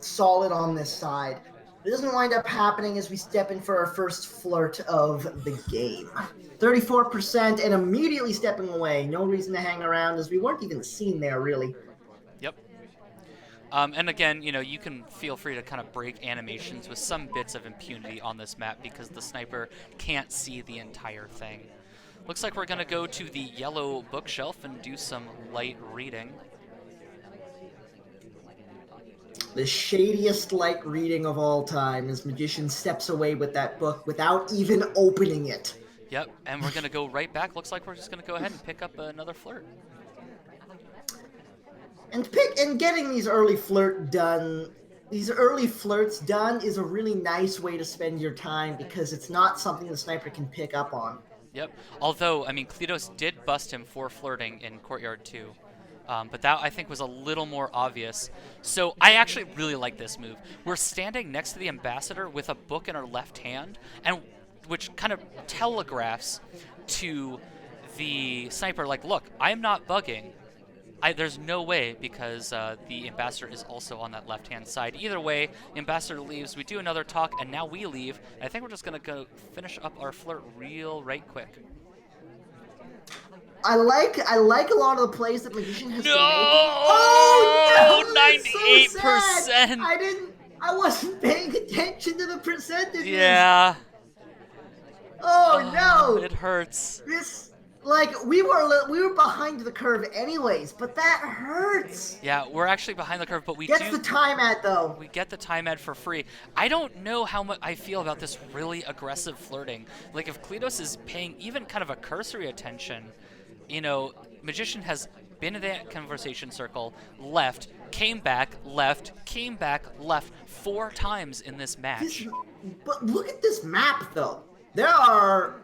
solid on this side. It doesn't wind up happening as we step in for our first flirt of the game. 34% and immediately stepping away. No reason to hang around as we weren't even seen there, really. Yep. And again, you can feel free to kind of break animations with some bits of impunity on this map because the sniper can't see the entire thing. Looks like we're going to go to the yellow bookshelf and do some light reading. The shadiest light reading of all time as Magician steps away with that book without even opening it. Yep, and we're going to go right back. Looks like we're just going to go ahead and pick up another flirt. And getting these early flirts done is a really nice way to spend your time because it's not something the sniper can pick up on. Yep. Although, I mean, Cleetose did bust him for flirting in Courtyard 2. But that, I think, was a little more obvious. So I actually really like this move. We're standing next to the ambassador with a book in our left hand, and which kind of telegraphs to the sniper, like, look, I'm not bugging. There's no way, because the ambassador is also on that left-hand side. Either way, the ambassador leaves, we do another talk, and now we leave. And I think we're just going to go finish up our flirt right quick. I like a lot of the plays that Magician has been making. Oh no! 98%. I wasn't paying attention to the percentages. Yeah. Oh no! It hurts. We were behind the curve anyways, but that hurts. Yeah, we're actually behind the curve, but we Gets the time ad though. We get the time ad for free. I don't know how much I feel about this really aggressive flirting. Like, if Cleetose is paying even kind of a cursory attention, Magician has been in that conversation circle, left, came back, left, 4 times in this match. But look at this map, though. There are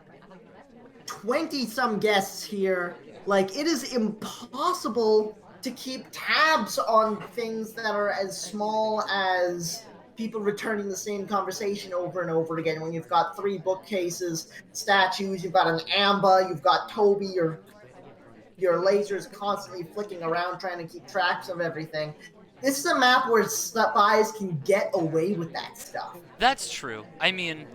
20-some guests here. Like, it is impossible to keep tabs on things that are as small as people returning the same conversation over and over again. When you've got 3 bookcases, statues, you've got an Amba, you've got Toby, your lasers constantly flicking around trying to keep tracks of everything. This is a map where spies can get away with that stuff. That's true. I mean,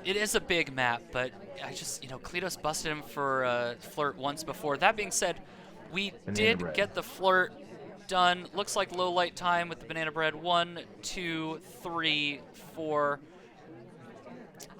it is a big map, but I just, Cleetose busted him for a flirt once before. That being said, we did get the flirt done. Looks like low light time with the banana bread. 1, 2, 3, 4.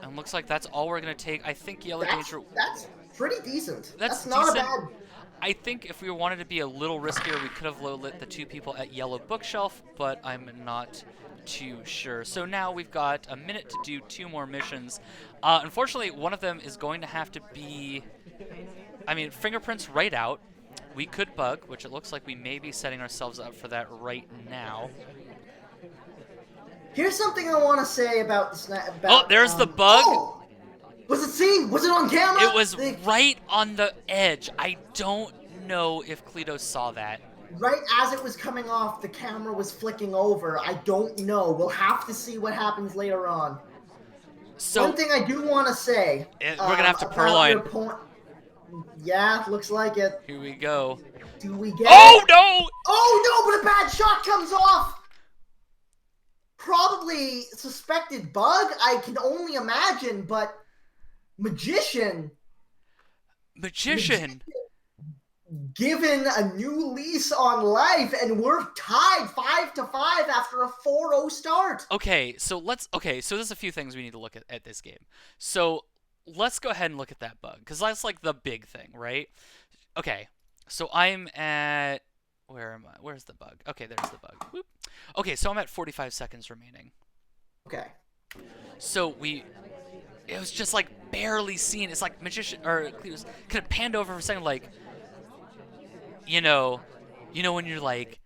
And looks like that's all we're going to take. I think Yellow Danger... That's pretty decent. That's not decent. a bad... I think if we wanted to be a little riskier, we could have low-lit the 2 people at Yellow Bookshelf, but I'm not too sure. So now we've got a minute to do 2 more missions. Unfortunately, one of them is going to have to be... I mean, fingerprints right out. We could bug, which it looks like we may be setting ourselves up for that right now. Here's something I want to say about the snap. Oh, there's the bug. Oh! Was it seen? Was it on camera? It was right on the edge. I don't know if Cleetose saw that. Right as it was coming off, the camera was flicking over. I don't know. We'll have to see what happens later on. So, one thing I do want to say. We're going to have to purloin. Yeah, looks like it. Here we go. Do we get Oh, it? no! Oh, no, but a bad shot comes off! Probably suspected bug, I can only imagine, but Magician given a new lease on life, and we're tied 5-5 after a 4-0 start. Okay, so there's a few things we need to look at this game. So let's go ahead and look at that bug, because that's like the big thing, right? Okay, so I'm at... Where am I? Where's the bug? Okay, there's the bug. Whoop. Okay, so I'm at 45 seconds remaining. Okay. So it was just like barely seen. It's like Magician or Cleetose could have panned over for a second, like, when you're like,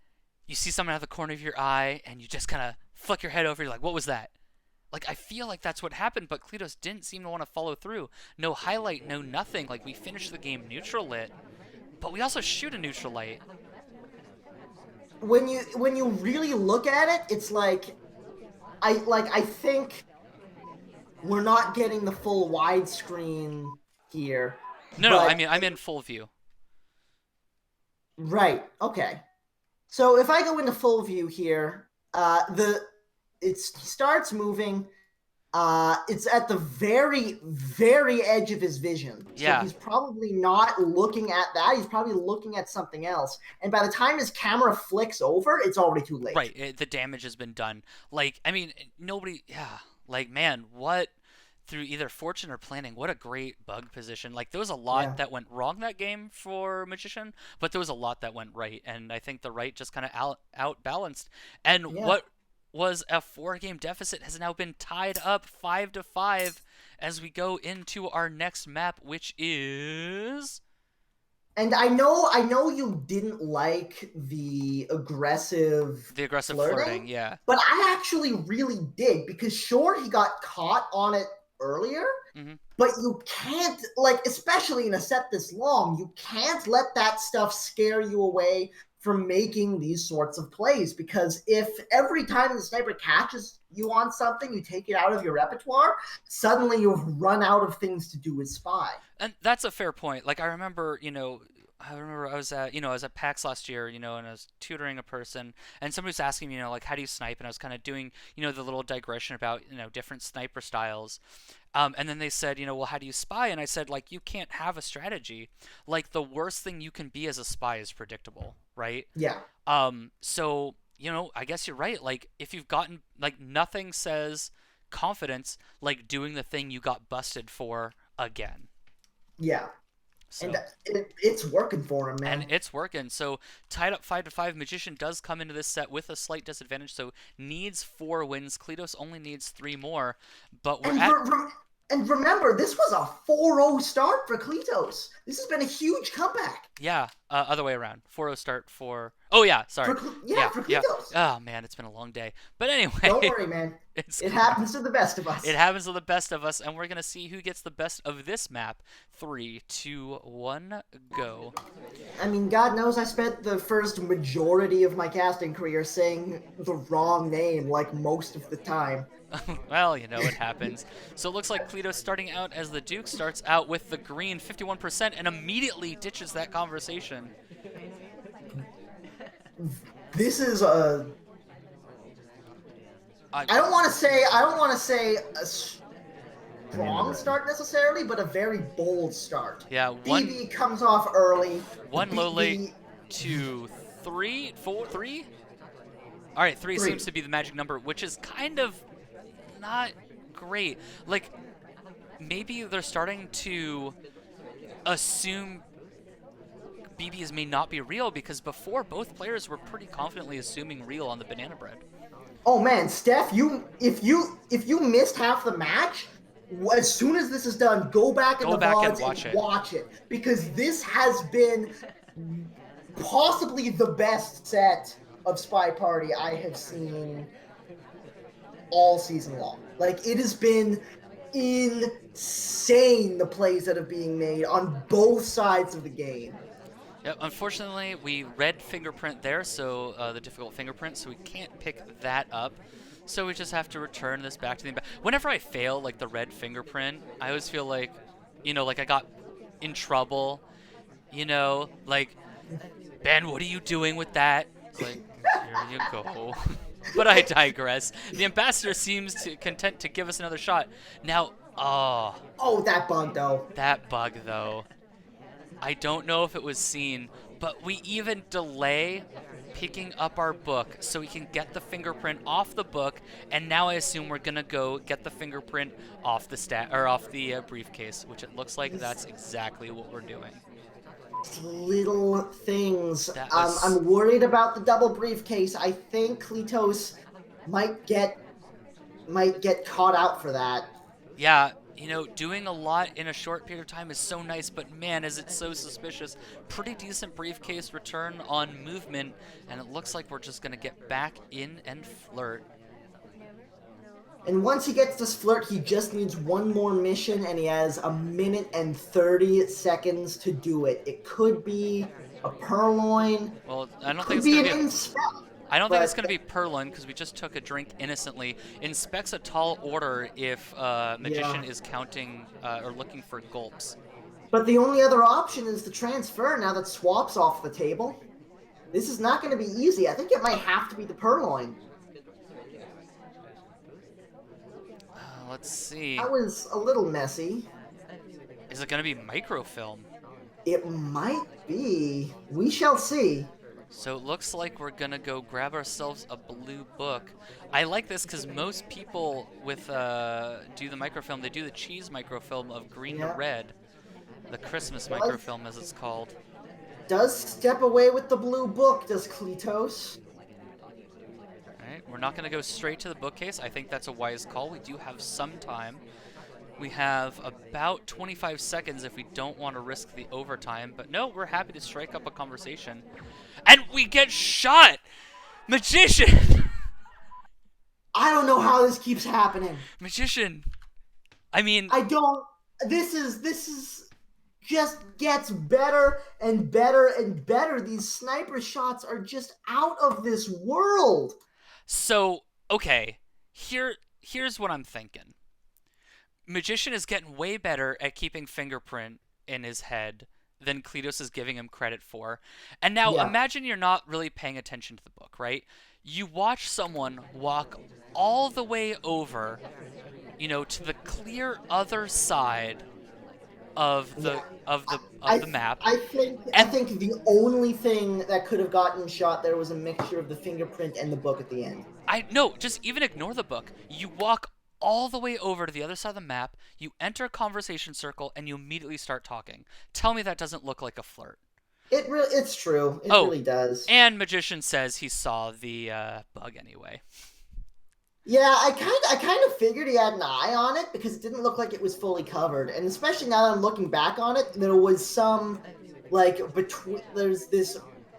you see someone out of the corner of your eye and you just kind of flick your head over. You're like, what was that? Like, I feel like that's what happened, but Cleetose didn't seem to want to follow through. No highlight, no nothing. Like, we finished the game neutral lit, but we also shoot a neutral light. When you really look at it, it's like I think we're not getting the full widescreen here. No, I mean I'm in full view. Right. Okay. So if I go into full view here, it starts moving. It's at the very, very edge of his vision. Yeah. So he's probably not looking at that. He's probably looking at something else. And by the time his camera flicks over, it's already too late. Right. The damage has been done. Like, I mean, nobody... Yeah. Like, man, what... Through either fortune or planning, what a great bug position. Like, there was a lot that went wrong that game for Magician, but there was a lot that went right. And I think the right just kind of outbalanced. And what was a 4-game deficit has now been tied up 5-5 as we go into our next map, which is... And I know you didn't like the aggressive flirting, yeah. But I actually really did, because sure, he got caught on it earlier, but you can't, like, especially in a set this long, you can't let that stuff scare you away from making these sorts of plays, because if every time the sniper catches you on something, you take it out of your repertoire, suddenly you've run out of things to do as spy. And that's a fair point. Like, I remember I was at PAX last year, and I was tutoring a person, and somebody was asking me, like, how do you snipe? And I was kind of doing, the little digression about, different sniper styles. And then they said, well, how do you spy? And I said, like, you can't have a strategy. Like, the worst thing you can be as a spy is predictable, right? Yeah. So, I guess you're right. Like, if you've gotten, like, nothing says confidence like doing the thing you got busted for again. Yeah. So, and it's working for him, man. And it's working. So tied up 5-5. Magician does come into this set with a slight disadvantage, so needs 4 wins. Cleetose only needs 3 more. But we're and remember, this was a 4-0 start for Cleetose. This has been a huge comeback. Yeah, Other way around. 4-0 start for. Oh yeah, sorry. Yeah, Yeah, for yeah. Cleetose. Oh man, it's been a long day. But anyway, Don't worry, man. it's It gonna. happens to the best of It us. happens to the best of us, and we're gonna see who gets the best of this map. 3, 2, 1, go. I mean, God knows I spent the first majority of my casting career saying the wrong name, like most of the time. Well, it happens. So it looks like Cleetose starting out as the Duke starts out with the green 51% and immediately ditches that conversation. This is a. I don't want to say a strong start necessarily, but a very bold start. Yeah, one BB comes off early. one low late, 2, 3, 4, 3. All right, 3 Three. seems to be the magic number, which is kind of not great. Like, maybe they're starting to assume BBs may not be real because before both players were pretty confidently assuming real on the banana bread. Oh man, Steph, if you missed half the match, as soon as this is done, go back in Go the back and VODs and watch it. watch it because this has been possibly the best set of Spy Party I have seen all season long. Like, it has been insane, the plays that are being made on both sides of the game. Yep, unfortunately, we read fingerprint there, so the difficult fingerprint, so we can't pick that up. So we just have to return this back to the. Whenever I fail, like the red fingerprint, I always feel like, like I got in trouble. Like, Ben, what are you doing with that? It's like, here you go. But I digress. The ambassador seems content to give us another shot. Now, Oh, that bug though. that bug though. I don't know if it was seen, but we even delay picking up our book so we can get the fingerprint off the book, and now I assume we're gonna go get the fingerprint off the off the briefcase, which it looks like that's exactly what we're doing. Little things. That was I'm worried about the double briefcase. I think Cleetose might get caught out for that. yeah. Doing a lot in a short period of time is so nice, but man, is it so suspicious. Pretty decent briefcase return on movement, and it looks like we're just going to get back in and flirt. And once he gets this flirt, he just needs one more mission, and he has 1 minute and 30 seconds to do it. It could be a purloin. Well, I don't think Could it's be going an to be inspect. I don't think it's going to be Purlin because we just took a drink innocently. Inspect's a tall order if Magician is counting or looking for gulps. But the only other option is the transfer now that Swap's off the table. This is not going to be easy. I think it might have to be the Purloin. Let's see. That was a little messy. Is it going to be microfilm? It might be. We shall see. So it looks like we're going to go grab ourselves a blue book. I like this because most people with do the microfilm, they do the cheese microfilm of green to red. The Christmas microfilm, as it's called. Does step away with the blue book, does Cleetose. Alright, we're not going to go straight to the bookcase. I think that's a wise call. We do have some time. We have about 25 seconds if we don't want to risk the overtime. But no, we're happy to strike up a conversation. And we get shot! Magician! I don't know how this keeps happening. Magician! I mean... I don't... This is just gets better and better and better. These sniper shots are just out of this world. So, okay. Here's what I'm thinking. Magician is getting way better at keeping fingerprint in his head than Cleetose is giving him credit for. And now imagine you're not really paying attention to the book, right? You watch someone walk all the way over, to the clear other side of the the map. I think the only thing that could have gotten shot there was a mixture of the fingerprint and the book at the end. No, just even ignore the book. You walk all the way over to the other side of the map, you enter a conversation circle, and you immediately start talking. Tell me that doesn't look like a flirt. It's true. It really does. And Magician says he saw the bug anyway. Yeah, I kind of figured he had an eye on it because it didn't look like it was fully covered. And especially now that I'm looking back on it, there was some Like, there's this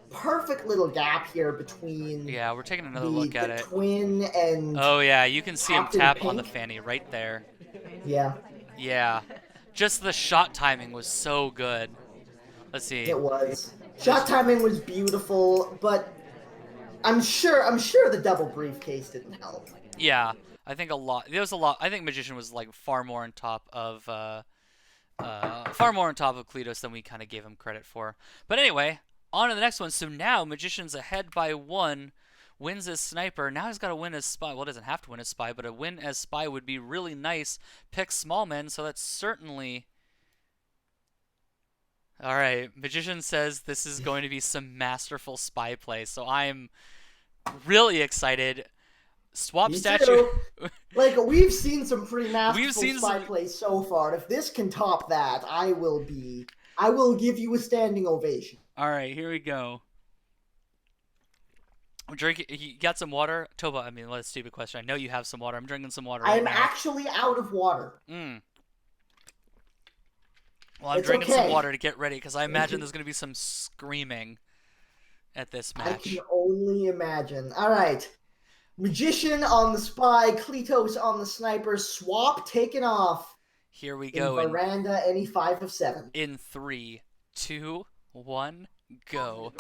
perfect little gap here between Yeah, we're taking another the look at it. twin and Oh yeah, you can see him Captain tap on the Pink. fanny right there. Yeah, Yeah. Just the shot timing was so good. Let's see. it was. This, Shot timing was beautiful, but I'm sure the double briefcase didn't help. yeah, I think a lot. There was a lot. I think Magician was like far more on top of Cleetose than we kind of gave him credit for. But anyway, on to the next one. So now Magician's ahead by 1, wins as Sniper. Now he's got to win as Spy. Well, doesn't have to win as Spy, but a win as Spy would be really nice. Pick small men, so that's certainly. All right, Magician says this is going to be some masterful Spy play, so I'm really excited. Swap Me statue. too. Like, we've seen some pretty We've masterful seen spy some. plays so far. If this can top that, I will give you a standing ovation. All right, here we go. I'm drinking. You got some water, Toba? I mean, what a stupid question. I know you have some water. I'm drinking some water right I'm now. actually out of water. Well, I'm It's drinking okay. some water to get ready because I imagine there's going to be some screaming at this I match. can only imagine. All right. Magician on the Spy, Cleetose on the Sniper, swap taken off. Here we go. In Veranda, any 5 of 7. In 3, 2, 1, go.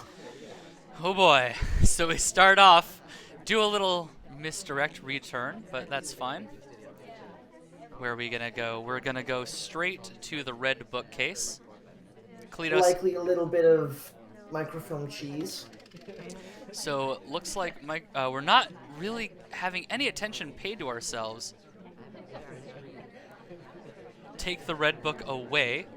Oh boy. So we start off, do a little misdirect return, but that's fine. Where are we going to go? We're going to go straight to the red bookcase. Cleetose. Likely a little bit of microfilm cheese. So it looks like we're not really having any attention paid to ourselves. Take the red book away.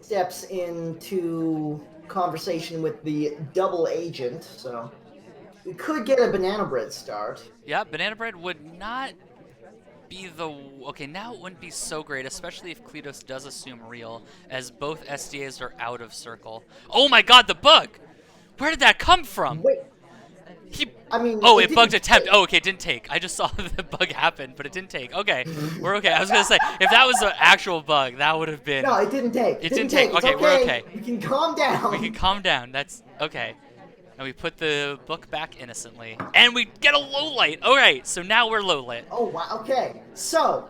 Steps into conversation with the double agent, so we could get a banana bread start. Yeah, banana bread would not be the... Okay, now it wouldn't be so great, especially if Cleetose does assume real, as both SDAs are out of circle. Oh my god, the bug! Where did that come from? Wait. I mean, oh, it bugged attempt. Oh, okay, it didn't take. I just saw the bug happen, but it didn't take. Okay, we're okay. I was gonna say, if that was an actual bug, that would have been. No, it didn't take. It didn't take. Okay, okay, we're okay. We can calm down. We can calm down. That's okay. And we put the book back innocently, and we get a low light. All right, so now we're low lit. Oh wow. Okay, so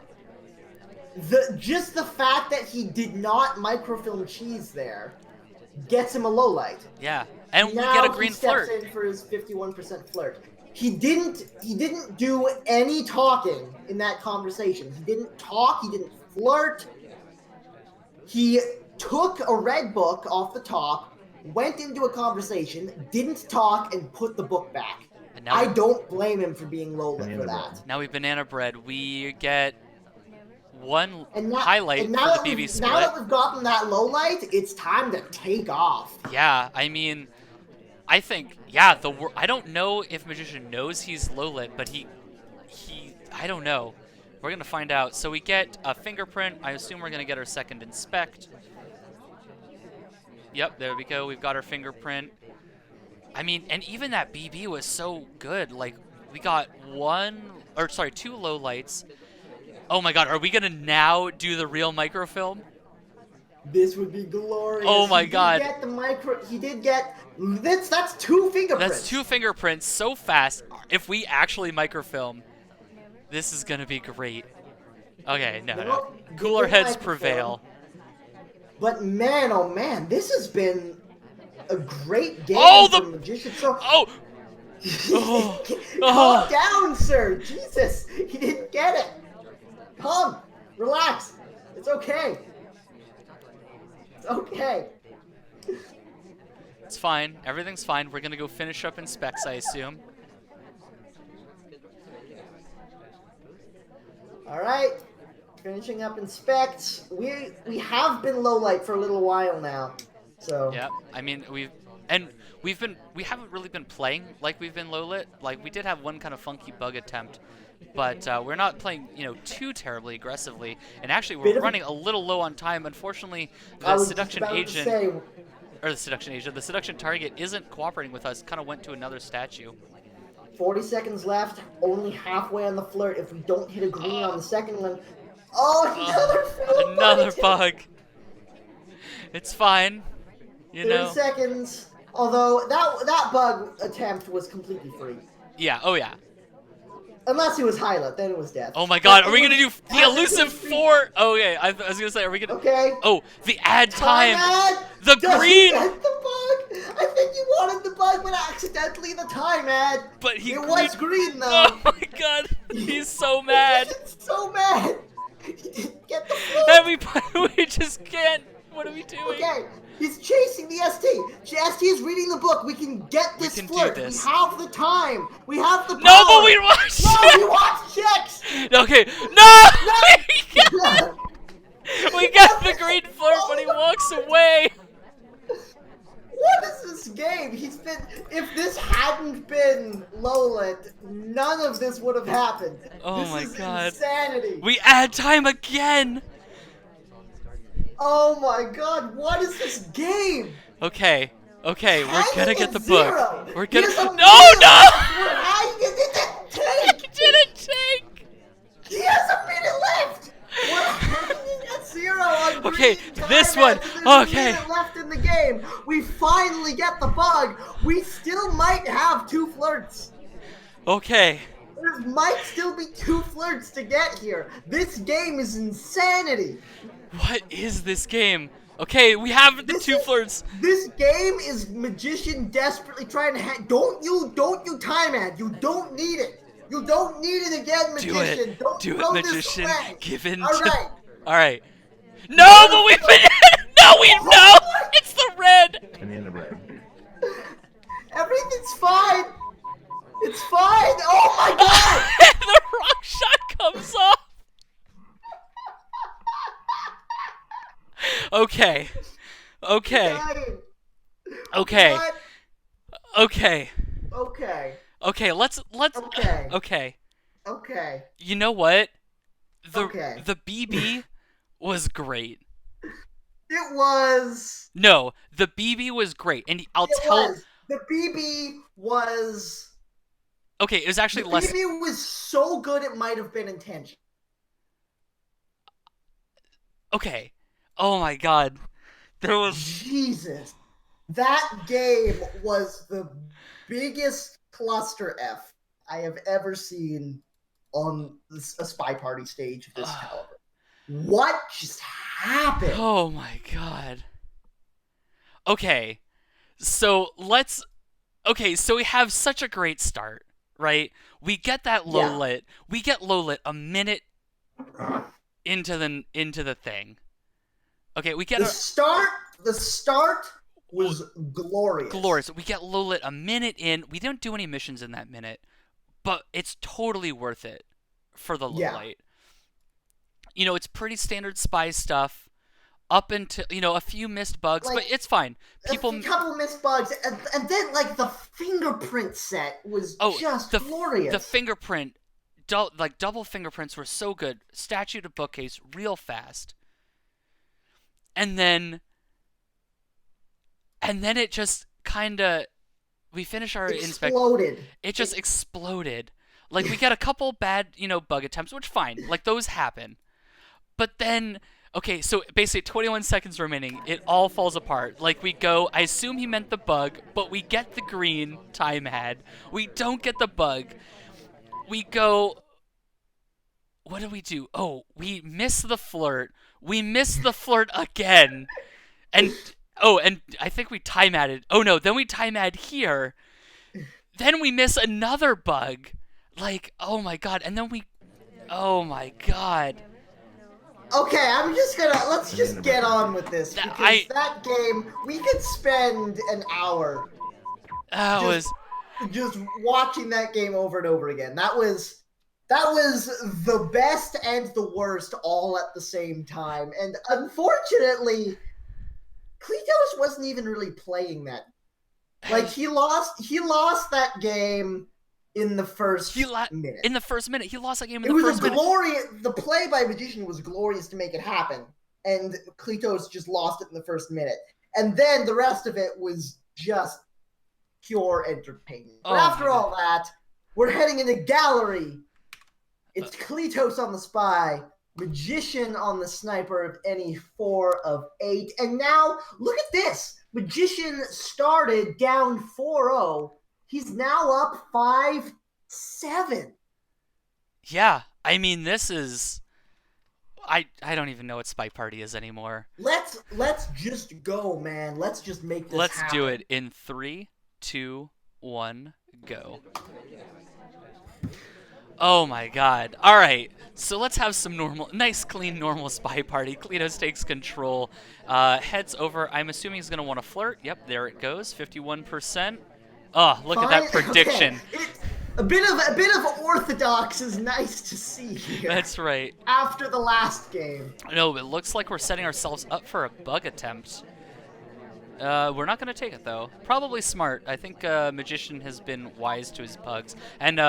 just the fact that he did not microfilm cheese there gets him a low light. Yeah. And we now get a green he steps flirt. in for his 51% flirt. He didn't do any talking in that conversation. He didn't talk, he didn't flirt. He took a red book off the top, went into a conversation, didn't talk, and put the book back. I don't blame him for being low lit for that. Now we banana bread. We get one highlight for the BB split. Now that we've gotten that low light, it's time to take off. Yeah, I mean, I think, yeah, I don't know if Magician knows he's low lit, but I don't know. We're going to find out. So we get a fingerprint. I assume we're going to get our second inspect. Yep, there we go. We've got our fingerprint. I mean, and even that BB was so good. Like, we got two low lights. Oh my god, are we going to now do the real microfilm? This would be glorious. Oh my god. He did get that's 2 fingerprints. That's 2 fingerprints so fast. If we actually microfilm, this is going to be great. Okay, no. Cooler heads prevail. But man, oh man, this has been a great game for Magician. So, calm down, sir. Jesus, he didn't get it. Calm, relax. It's okay. It's okay. It's fine. Everything's fine. We're gonna go finish up in specs, I assume. All right. Finishing up inspect. We have been low light for a little while now, so. Yeah, I mean we haven't really been playing like we've been low lit. Like we did have one kind of funky bug attempt, but we're not playing too terribly aggressively. And actually we're running a little low on time. Unfortunately, the seduction target isn't cooperating with us. Kind of went to another statue. 40 seconds left. Only halfway on the flirt. If we don't hit a green on the second one. Oh, another bug. It's fine. You 30 know. seconds. Although that bug attempt was completely free. Yeah. Oh yeah. Unless it was Hyla, then it was death. Oh my But God. Are it we gonna was do the technically elusive free. four? Oh yeah. I was gonna say, are we gonna? Okay. Oh, the add Time time. ad The doesn't green. get the bug. I think you wanted the bug, but accidentally the time ad. But he It green. was green Oh though. my God. He's so mad. He's so mad. He didn't get the And float. we just can't. What are we doing? Okay, he's chasing the ST. ST is reading the book. We can get We this can do flirt. We this. have the time. We have the power. No, but we watched. No, we watch checks. Okay. No. No. We got the green flirt, but he walks away. What is this game? He's been. If this hadn't been Lowland, none of this would have happened. Oh this my is God. insanity. We add time again. Oh my God! What is this game? Okay. Okay, we're gonna Hanging get the at book. zero. We're He gonna. has a No, minute no! left. We're hanging in the tank. It didn't take. He has a minute left. We're hanging at zero on Okay, green time this one. and there's Okay. a minute left in the game. We finally get the bug. We still might have 2 flirts. Okay. There might still be 2 flirts to get here. This game is insanity. What is this game? Okay, we have the This 2 is- flirts. This game is magician desperately trying to don't you time ad. You don't need it. You don't need it again, Do magician. it. Don't Do throw it, this magician. away. Give in All to. right. Alright. No, but we've been. No, we. No! It's the red! Everything's fine. It's fine. Oh my God. The rock shot comes off! Okay. Okay. Dying. Okay. What? Okay. Okay. Okay, let's Okay. okay. Okay. You know what? Okay. The BB was great. It was. No, the BB was great. And I'll It tell was. The BB was. Okay, it was actually The less BB was so good it might have been intentional. Okay. Oh my God. There was Jesus. That game was the biggest cluster F I have ever seen on a SpyParty stage of this caliber. What just happened? Oh my God. Okay. So let's Okay, so we have such a great start, right? We get that low lit. We get low lit a minute into the thing. Okay, we get the start was glorious. glorious. We get low lit a minute in. We don't do any missions in that minute, but it's totally worth it for the low light. You know, it's pretty standard spy stuff. Up until, you know, a few missed bugs, Like, but it's fine. People, a couple missed bugs, and then like the fingerprint set was just glorious. The fingerprint, double fingerprints were so good. Statue to bookcase, real fast. And then it just kind of, we finish our inspection. It just exploded. Like, we got a couple bad, you know, bug attempts, which fine. Like, those happen. But then, okay, so basically 21 seconds remaining. It all falls apart. Like, we go, I assume he meant the bug, but we get the green time ad. We don't get the bug. We go, what do we do? Oh, we miss the flirt. We miss the flirt again. And I think we time added. Oh no, then we time add here. Then we miss another bug. Like, oh my God. And then oh my God. Okay, let's just get on with this, because that game, we could spend an hour just watching that game over and over again. That was the best and the worst all at the same time. And unfortunately, Cleetose wasn't even really playing that. Like, he lost that game in the first minute. In the first minute. He lost that game in the first minute. The play by Magician was glorious to make it happen. And Cleetose just lost it in the first minute. And then the rest of it was just pure entertainment. But after all that, we're heading into gallery. It's Cleetose on the spy Magician on the sniper of any 4 of 8. And now, look at this. Magician started down 4-0. He's now up 5-7. Yeah, I mean, this is. I don't even know what SpyParty is anymore. Let's just go, man. Let's just make this Let's do happen. it in 3, 2, 1, go. Oh my god. Alright, so let's have some nice, clean, normal SpyParty. Cleetose takes control, heads over. I'm assuming he's going to want to flirt. Yep, there it goes, 51%. Oh, look at Fine. that prediction. Okay. A bit of orthodox is nice to see here. That's right. After the last game. No, it looks like we're setting ourselves up for a bug attempt. We're not going to take it, though. Probably smart. I think Magician has been wise to his bugs. And,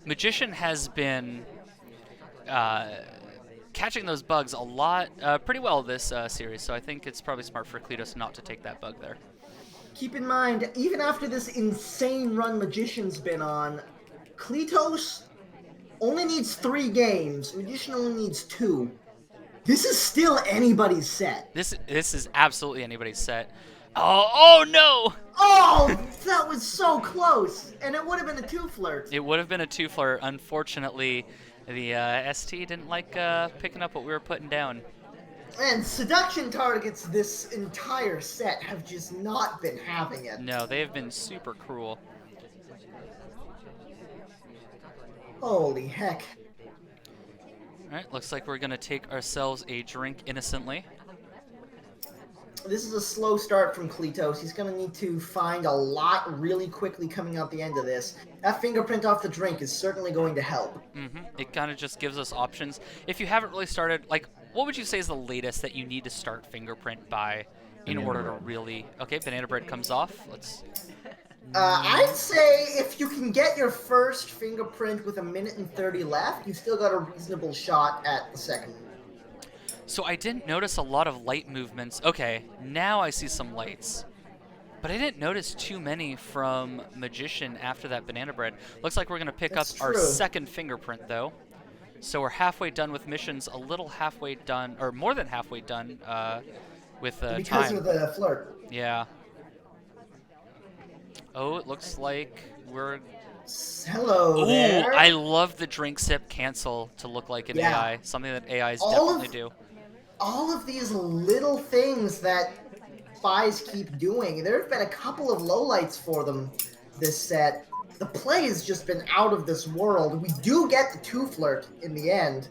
Magician has been catching those bugs a lot, pretty well this series, so I think it's probably smart for Cleetose not to take that bug there. Keep in mind, even after this insane run Magician's been on, Cleetose only needs 3 games. Magician only needs 2. This is still anybody's set. This is absolutely anybody's set. Oh no! Oh, that was so close, and it would have been a 2 flirt. It would have been a 2 flirt. Unfortunately, the ST didn't like picking up what we were putting down. And seduction targets this entire set have just not been having it. No, they have been super cruel. Holy heck. Alright, looks like we're going to take ourselves a drink innocently. This is a slow start from Cleetose. He's going to need to find a lot really quickly coming out the end of this. That fingerprint off the drink is certainly going to help. It kind of just gives us options. If you haven't really started, like, what would you say is the latest that you need to start fingerprint by in order to really... Okay, banana bread comes off. Let's... I'd say if you can get your first fingerprint with 1:30 left, you've still got a reasonable shot at the second. So I didn't notice a lot of light movements. Okay, now I see some lights. But I didn't notice too many from Magician after that banana bread. Looks like we're going to pick up our second fingerprint, though. So we're halfway done with missions, a little halfway done, or more than halfway done with time. Because of the flirt. Yeah. Oh, it looks like we're... Hello there. Ooh, I love the drink sip cancel to look like an AI. Something that AIs definitely do. All of these little things that spies keep doing. There have been a couple of lowlights for them this set. The play has just been out of this world. We do get the 2 flirt in the end.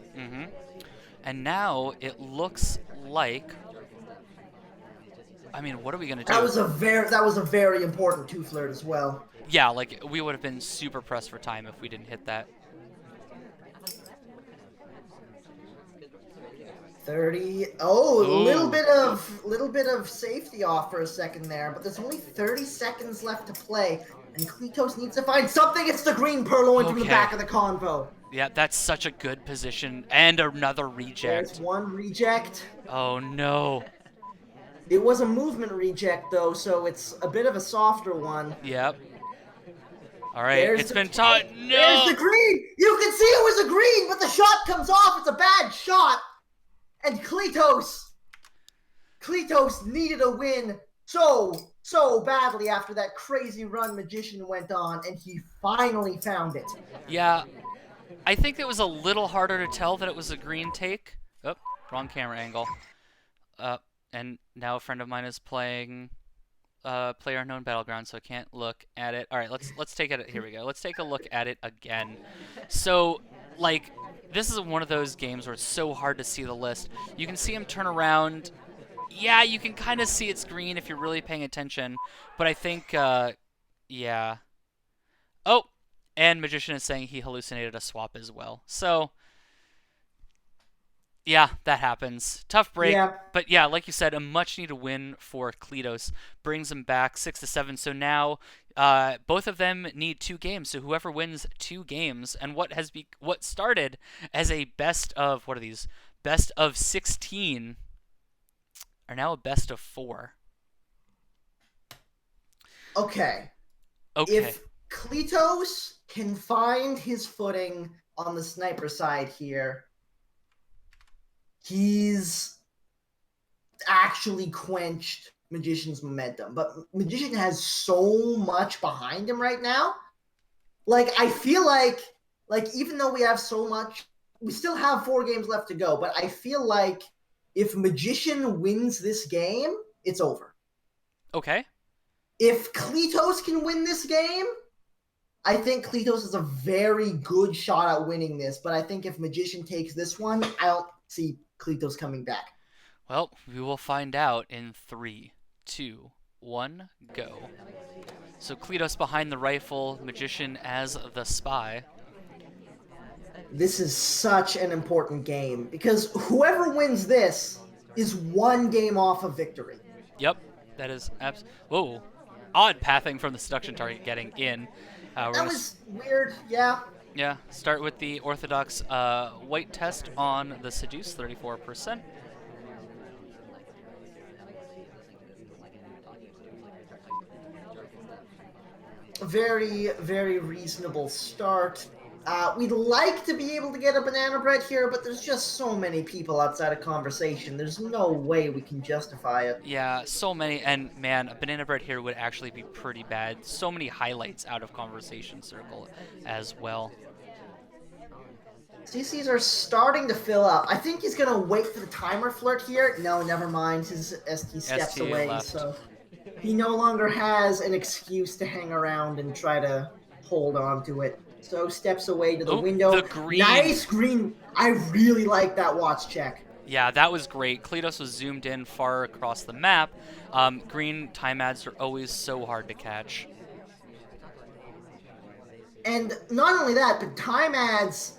And now it looks like... I mean, what are we gonna do? That was a very important 2 flirt as well. Yeah, like we would have been super pressed for time if we didn't hit that. 30. Oh, Ooh. a little bit of safety off for a second there, but there's only 30 seconds left to play, and Cleetose needs to find something. It's the green purloin from the back of the convo. Yeah, that's such a good position, and another reject. There's 1 reject. Oh no. It was a movement reject though, so it's a bit of a softer one. Yep. All right, it's been taught. No. There's the green. You can see it was a green, but the shot comes off. It's a bad shot. And Cleetose needed a win so badly after that crazy run Magician went on, and he finally found it. Yeah, I think it was a little harder to tell that it was a green take. Oh, wrong camera angle. And now a friend of mine is playing PlayerUnknown Battleground, so I can't look at it. All right, let's take it. Here we go. Let's take a look at it again. So, like, this is one of those games where it's so hard to see the list. You can see him turn around. Yeah, you can kind of see it's green if you're really paying attention. But I think, yeah. Oh, and Magician is saying he hallucinated a swap as well. So, yeah, that happens. Tough break. Yeah. But yeah, like you said, a much-needed win for Cleetose. Brings him back 6-7. So now both of them need 2 games. So whoever wins 2 games, and what started as a best of, what are these? Best of 16 are now a best of 4. Okay. If Cleetose can find his footing on the sniper side here, he's actually quenched Magician's momentum. But Magician has so much behind him right now. Like, I feel like even though we have so much, we still have 4 games left to go. But I feel like if Magician wins this game, it's over. Okay. If Cleetose can win this game, I think Cleetose is a very good shot at winning this. But I think if Magician takes this one, I don't see Cleetose coming back. Well, we will find out in 3, 2, 1, go. So Cleetose behind the rifle, Magician as the spy. This is such an important game because whoever wins this is 1 game off of victory. Yep, that is whoa, odd pathing from the seduction target getting in. That was weird, yeah. Yeah, start with the orthodox white test on the seduce, 34%. Very, very reasonable start. We'd like to be able to get a banana bread here, but there's just so many people outside of conversation. There's no way we can justify it. Yeah, so many, and man, a banana bread here would actually be pretty bad. So many highlights out of conversation circle as well. CCs are starting to fill up. I think he's going to wait for the timer flirt here. No, never mind. His ST steps ST away, left. so he no longer has an excuse to hang around and try to hold on to it. So steps away to the window. The green. Nice green. I really like that watch check. Yeah, that was great. Cleetose was zoomed in far across the map. Green time ads are always so hard to catch. And not only that, but time ads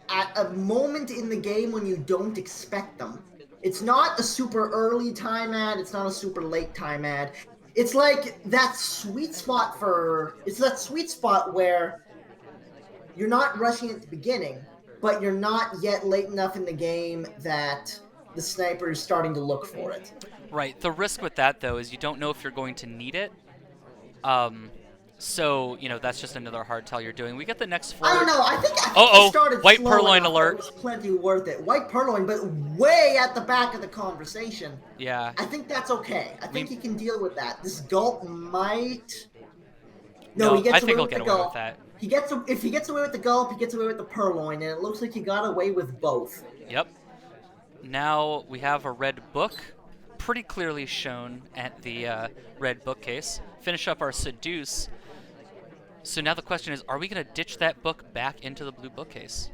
at a moment in the game when you don't expect them. It's not a super early time ad. It's not a super late time ad. It's like that sweet spot where you're not rushing at the beginning, but you're not yet late enough in the game that the sniper is starting to look for it. Right. The risk with that, though, is you don't know if you're going to need it. So, that's just another hard tell you're doing. We get the next flirt. I don't know. I think it started White slow purloin enough. alert. It was plenty worth it. White purloin, but way at the back of the conversation. Yeah. I think that's okay. I think he can deal with that. This gulp might... No, No, he gets I think away he'll with get the away gulp. with that. If he gets away with the gulp, he gets away with the purloin, and it looks like he got away with both. Yep. Now we have a red book, pretty clearly shown at the red bookcase. Finish up our seduce. So now the question is, are we going to ditch that book back into the blue bookcase?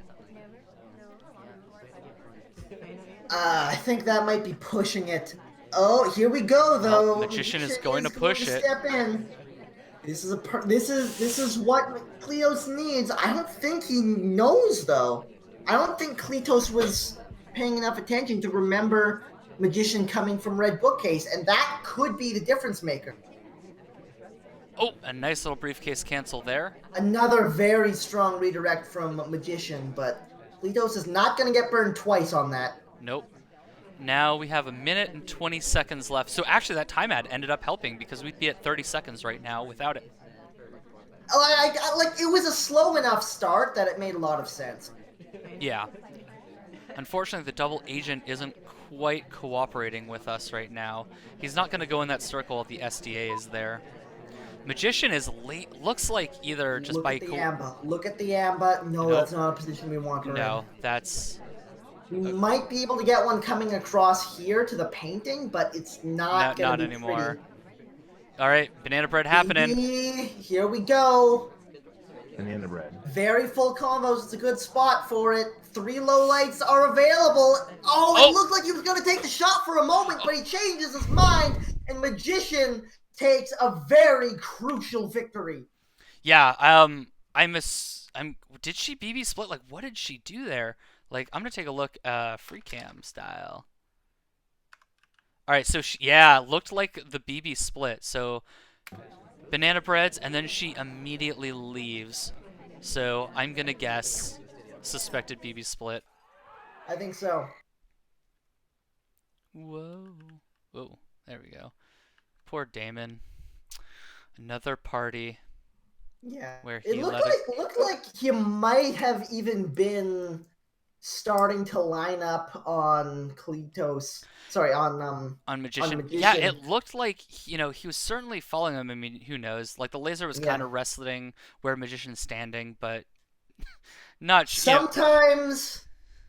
I think that might be pushing it. Oh, here we go, though. Well, Magician is going to push it. Step in. This is what Cleetose needs. I don't think he knows, though. I don't think Cleetose was paying enough attention to remember Magician coming from red bookcase, and that could be the difference maker. Oh, a nice little briefcase cancel there. Another very strong redirect from Magician, but Cleetose is not going to get burned twice on that. Nope. Now we have 1 minute and 20 seconds left. So actually that time ad ended up helping because we'd be at 30 seconds right now without it. Like, it was a slow enough start that it made a lot of sense. Yeah. Unfortunately, the double agent isn't quite cooperating with us right now. He's not going to go in that circle if the SDA is there. Magician is late. Looks like either just Look by... Look at the Amba. No, Nope. That's not a position we want her in. No, that's... We might be able to get one coming across here to the painting, but it's not going to be anymore. pretty. All right, banana bread happening. Here we go. Banana bread. Very full combos. It's a good spot for it. 3 low lights are available. Oh, it looked like he was going to take the shot for a moment, but he changes his mind, and Magician takes a very crucial victory. Yeah, did she BB split? Like, what did she do there? Like, I'm gonna take a look, free cam style. All right, so looked like the BB split. So banana breads, and then she immediately leaves. So I'm gonna guess suspected BB split. I think so. Whoa, there we go. Poor Damon. Another party. Yeah. Where he It looked like he might have even been starting to line up on Cleetose. Sorry, On on Magician, yeah, Magician. it looked like he was certainly following him. I mean, who knows? Like the laser was kind Yeah. of wrestling where Magician's standing, but not Sometimes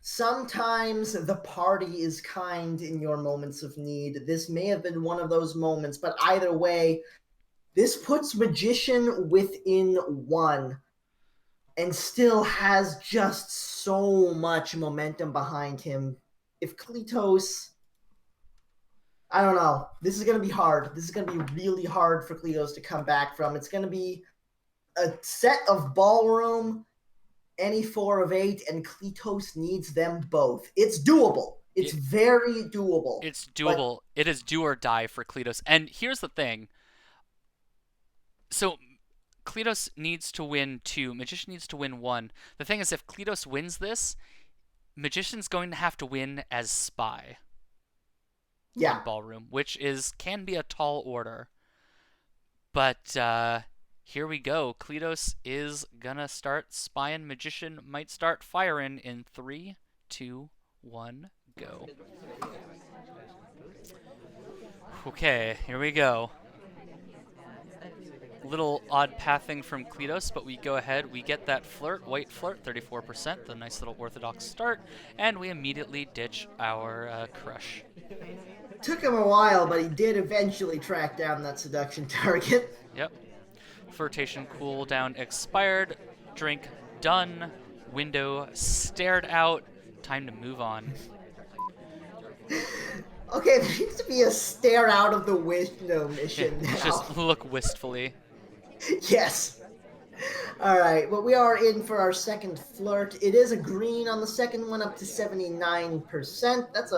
sometimes the party is kind in your moments of need. This may have been one of those moments, but either way, this puts Magician within one and still has just so much momentum behind him. If Cleetose, I don't know, this is going to be hard. This is going to be really hard for Cleetose to come back from. It's going to be a set of ballroom, any 4 of 8, and Cleetose needs them both. It's doable. It's it, very doable. it's But doable. It is do or die for Cleetos. And here's the thing. So Cleetos needs to win 2. Magician needs to win 1. The thing is, if Cleetos wins this, Magician's going to have to win as Spy in yeah, Ballroom, which can be a tall order. But here we go. Cleetos is gonna start spying. Magician might start firing in 3, 2, 1, go. Okay, here we go. Little odd pathing from Cleetos, but we go ahead. We get that flirt, white flirt, 34%, the nice little orthodox start, and we immediately ditch our crush. took him a while, but he did eventually track down that seduction target. Yep. Flirtation cooldown expired. Drink done. Window stared out. Time to move on. Okay, there needs to be a stare out of the window Yeah, mission now. just look wistfully. Yes. All right, well, we are in for our second flirt. It is a green on the second one, up to 79%. That's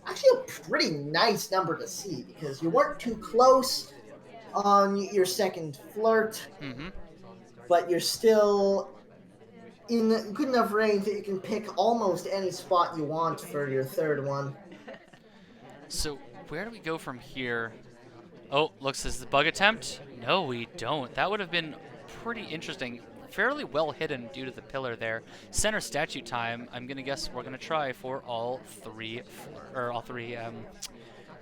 actually a pretty nice number to see because you weren't too close on your second flirt, Mm-hmm. but you're still in good enough range that you can pick almost any spot you want for your third one. So where do we go from here? Oh, looks as the bug attempt. No, we don't. That would have been pretty interesting. Fairly well hidden due to the pillar there. Center statue time. I'm gonna guess we're gonna try for all three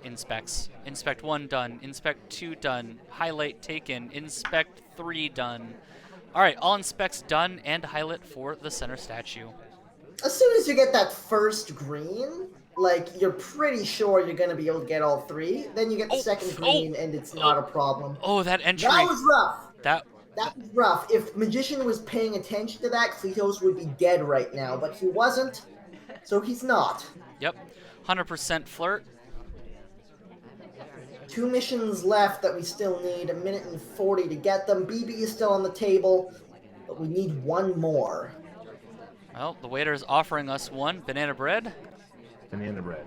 inspects. Inspect 1 done. Inspect 2 done. Highlight taken. Inspect 3 done. All right, all inspects done and highlight for the center statue. As soon as you get that first green, like you're pretty sure you're going to be able to get all 3. Then you get the Oh, second oh, green, and it's oh, not a problem. oh! That That entry. was rough. That. That was rough. If Magician was paying attention to that, Cleetose would be dead right now, but he wasn't, so he's not. Yep. 100% flirt. 2 missions left that we still need. 1:40 to get them. BB is still on the table, but we need 1 more. Well, the waiter is offering us 1 banana bread. Banana bread.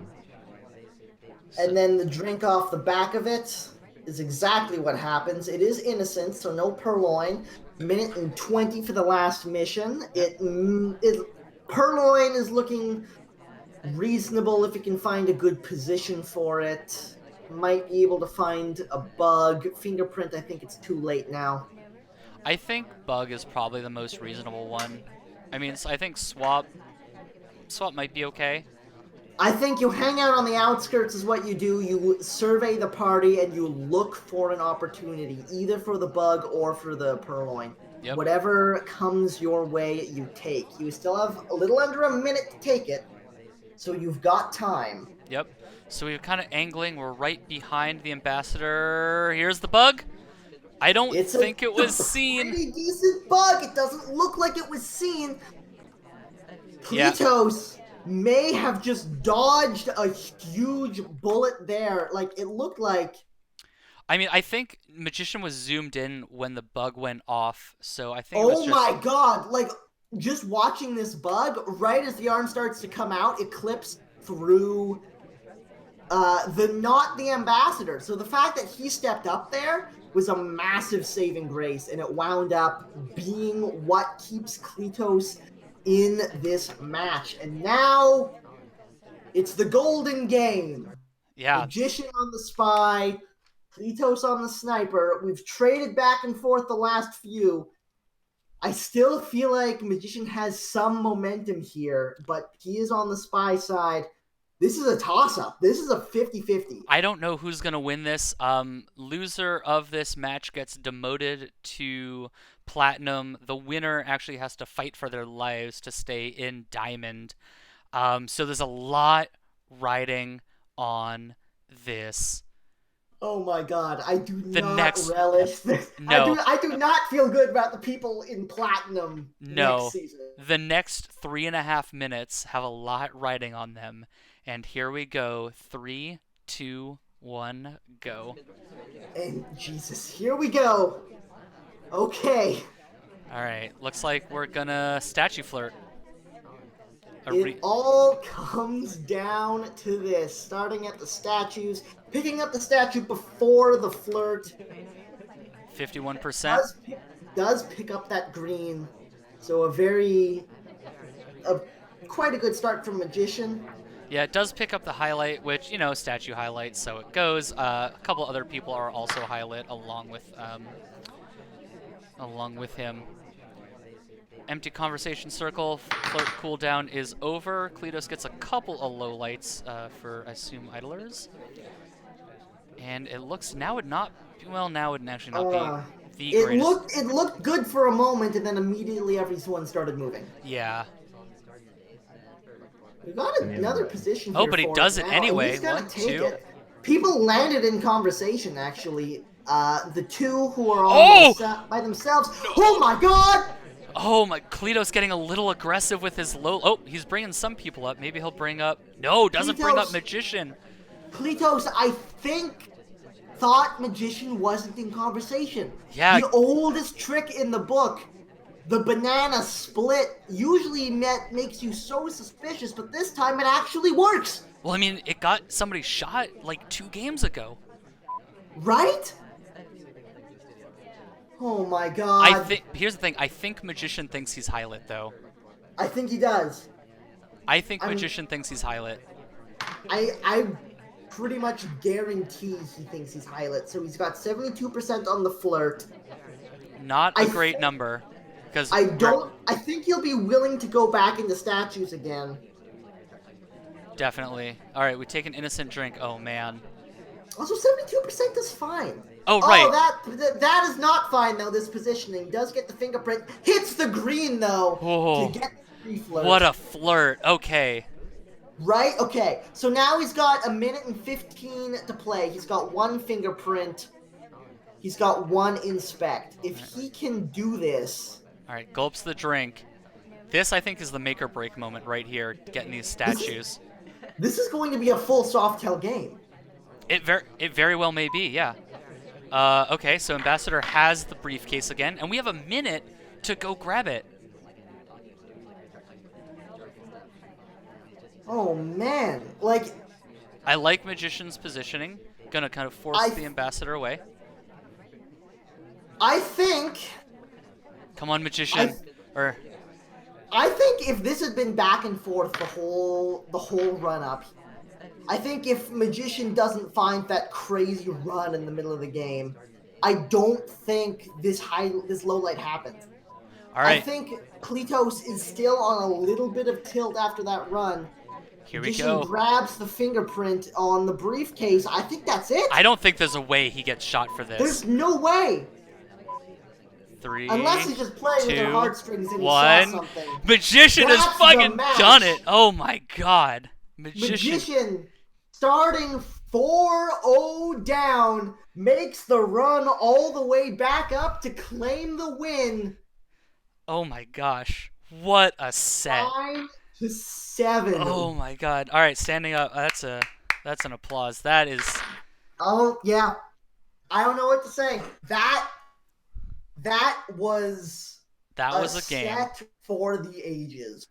And then the drink off the back of it is exactly what happens. It is innocent, so no purloin. 1:20 for the last mission. Purloin is looking reasonable if you can find a good position for it. Might be able to find a bug. Fingerprint, I think it's too late now. I think bug is probably the most reasonable one. I mean, I think swap might be okay. I think you hang out on the outskirts is what you do. You survey the party and you look for an opportunity, either for the bug or for the purloin. Yep. Whatever comes your way, you take. You still have a little under a minute to take it, so you've got time. Yep. So we're kind of angling. We're right behind the ambassador. Here's the bug. I don't think it was seen. Pretty decent bug. It doesn't look like it was seen. Cleetose may have just dodged a huge bullet there. Like, it looked like... I mean, I think Magician was zoomed in when the bug went off, so I think it was Oh my god! Like, just watching this bug, right as the arm starts to come out, it clips through not the ambassador. So the fact that he stepped up there was a massive saving grace, and it wound up being what keeps Cleetose in this match. And now it's the golden game. Yeah. Magician on the spy, Cleetose on the sniper. We've traded back and forth the last few. I still feel like Magician has some momentum here, but he is on the Spy side. This is a toss-up. This is a 50-50. I don't know who's gonna win this. Loser of this match gets demoted to Platinum. The winner actually has to fight for their lives to stay in Diamond. So there's a lot riding on this. Oh my god, I do The not next, relish this. no, I do not feel good about the people in Platinum next no, season. the next 3.5 minutes have a lot riding on them. And here we go. 3, 2, 1, go. And Jesus, here we go. Okay. All right, looks like we're gonna statue flirt. It all comes down to this. Starting at the statues, picking up the statue before the flirt. 51%. Does pick up that green. So quite a good start from Magician. Yeah, it does pick up the highlight, which, statue highlights, so it goes. A couple other people are also highlight along with him. Empty conversation circle, flirt cooldown is over. Cleetose gets a couple of lowlights for, I assume, idlers. And it looks, now would actually not be the greatest. It looked good for a moment, and then immediately everyone started moving. Yeah. We got another position here. Oh, but he does it anyway. He's gonna 1, take 2. it. People landed in conversation, actually. The two who are on by themselves. Oh my god! Oh my, Cleetose getting a little aggressive with his low. Oh, he's bringing some people up. Maybe he'll bring up. No, doesn't bring up Magician. Cleetose, I think, thought Magician wasn't in conversation. Yeah. The oldest trick in the book, the banana split, usually makes you so suspicious, but this time it actually works. Well, I mean, it got somebody shot like 2 games ago. Right? Oh my god. Here's the thing. I think Magician thinks he's highlight, though. I think he does. I think Magician thinks he's highlight. I pretty much guarantee he thinks he's highlight. So he's got 72% on the flirt. Not a great number. Because I think he'll be willing to go back into statues again. Definitely. All right, we take an innocent drink. Oh man. Also, 72% is fine. Oh right. Oh, that is not fine though. This positioning does get the fingerprint. Hits the green though. Oh. To get the free flirt. What a flirt. Okay. Right? Okay. So now he's got 1:15 to play. He's got 1 fingerprint. He's got 1 inspect. If he can do this. All right, gulps the drink. This, I think, is the make or break moment right here, getting these statues. This is going to be a full Softail game. It very well may be, yeah. Okay, so Ambassador has the briefcase again, and we have a minute to go grab it. Oh, man. I like Magician's positioning. Gonna kind of force the Ambassador away. I think... Come on, Magician. I think if this had been back and forth the whole run-up, I think if Magician doesn't find that crazy run in the middle of the game, I don't think this low light happens. All right. I think Cleetose is still on a little bit of tilt after that run. Here we Magician go. grabs the fingerprint on the briefcase. I think that's it. I don't think there's a way he gets shot for this. There's no way. 3, Unless he's just playing 2, with the heartstrings and 1. he saw something. Magician has fucking done it. Oh my god. Magician starting 4-0 down, makes the run all the way back up to claim the win. Oh my gosh. What a set. 5-7. Oh my god. All right, standing up. That's an applause. That is. Oh yeah. I don't know what to say. That was a game set for the ages.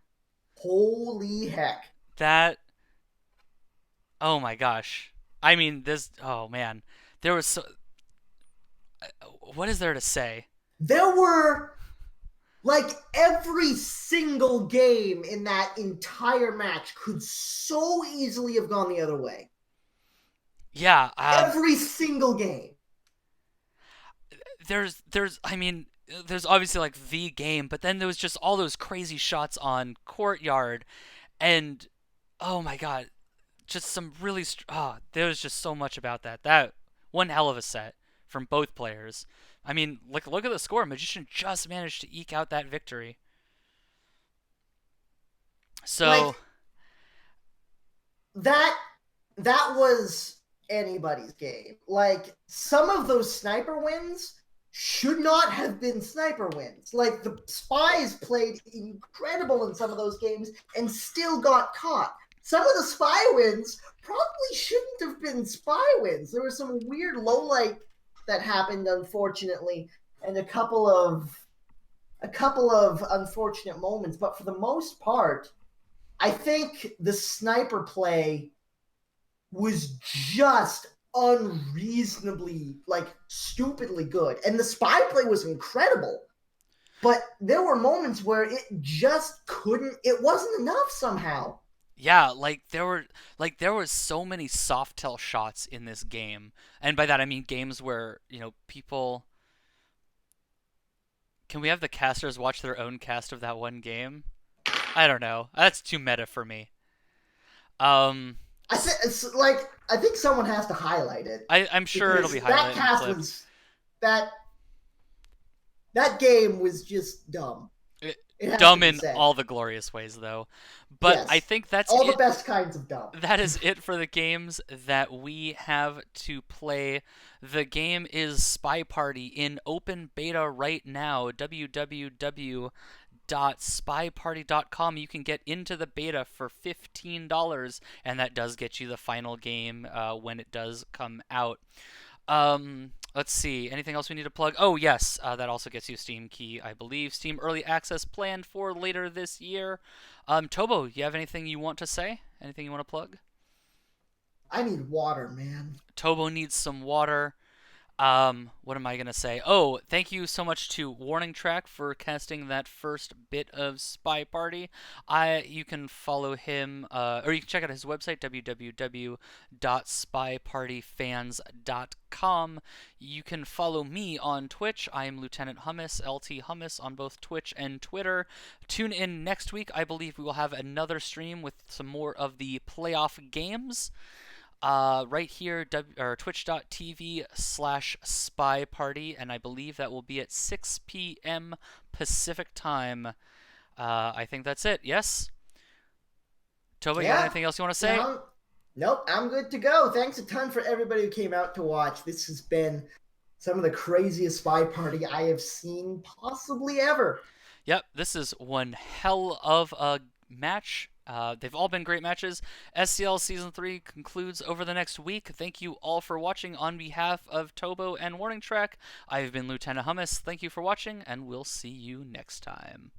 Holy heck. Oh my gosh. I mean, oh man. There was what is there to say? There were every single game in that entire match could so easily have gone the other way. Yeah. Every single game. I mean, there's obviously like the game, but then there was just all those crazy shots on courtyard, and oh my god, just some really there was just so much about that. That one hell of a set from both players. I mean, look at the score. Magician just managed to eke out that victory. So Like that that was anybody's game. Like some of those sniper wins should not have been sniper wins. Like the spies played incredible in some of those games and still got caught. Some of the spy wins probably shouldn't have been spy wins. There was some weird low light that happened, unfortunately, and a couple of unfortunate moments. But for the most part, I think the sniper play was just unreasonably, like, stupidly good. And the spy play was incredible. But there were moments where it just couldn't, it wasn't enough somehow. yeah, there was so many soft tail shots in this game, and by that I mean games where people. Can we have the casters watch their own cast of that one game? I don't know. That's too meta for me. Um, I think it's like I think someone has to highlight it I'm sure it'll because be that highlighted and cast clipped. was that that game was just dumb. It, It has to dumb be in said. all the glorious ways, though. But I Yes, think that's all the it. best kinds of dumb. That is it for the games that we have to play. The game is Spy Party in open beta right now. www.spyparty.com. You can get into the beta for $15, and that does get you the final game when it does come out. Let's see. Anything else we need to plug? Oh, yes. That also gets you Steam Key, I believe. Steam Early Access planned for later this year. Tobo, you have anything you want to say? Anything you want to plug? I need water, man. Tobo needs some water. What am I gonna say? Oh, thank you so much to Warning Track for casting that first bit of Spy Party. You can follow him, or you can check out his website www.spypartyfans.com. You can follow me on Twitch. I am Lieutenant Hummus, LT Hummus on both Twitch and Twitter. Tune in next week. I believe we will have another stream with some more of the playoff games right here, twitch.tv/spy party, and I believe that will be at 6 p.m. Pacific time. I think that's it. Yes? Toba, you got Yeah. anything else you want to say? No, nope, I'm good to go. Thanks a ton for everybody who came out to watch. This has been some of the craziest spy party I have seen possibly ever. Yep, this is one hell of a match. They've all been great matches. SCL Season 3 concludes over the next week. Thank you all for watching. On behalf of Tobo and Warning Track, I've been Lieutenant Hummus. Thank you for watching, and we'll see you next time.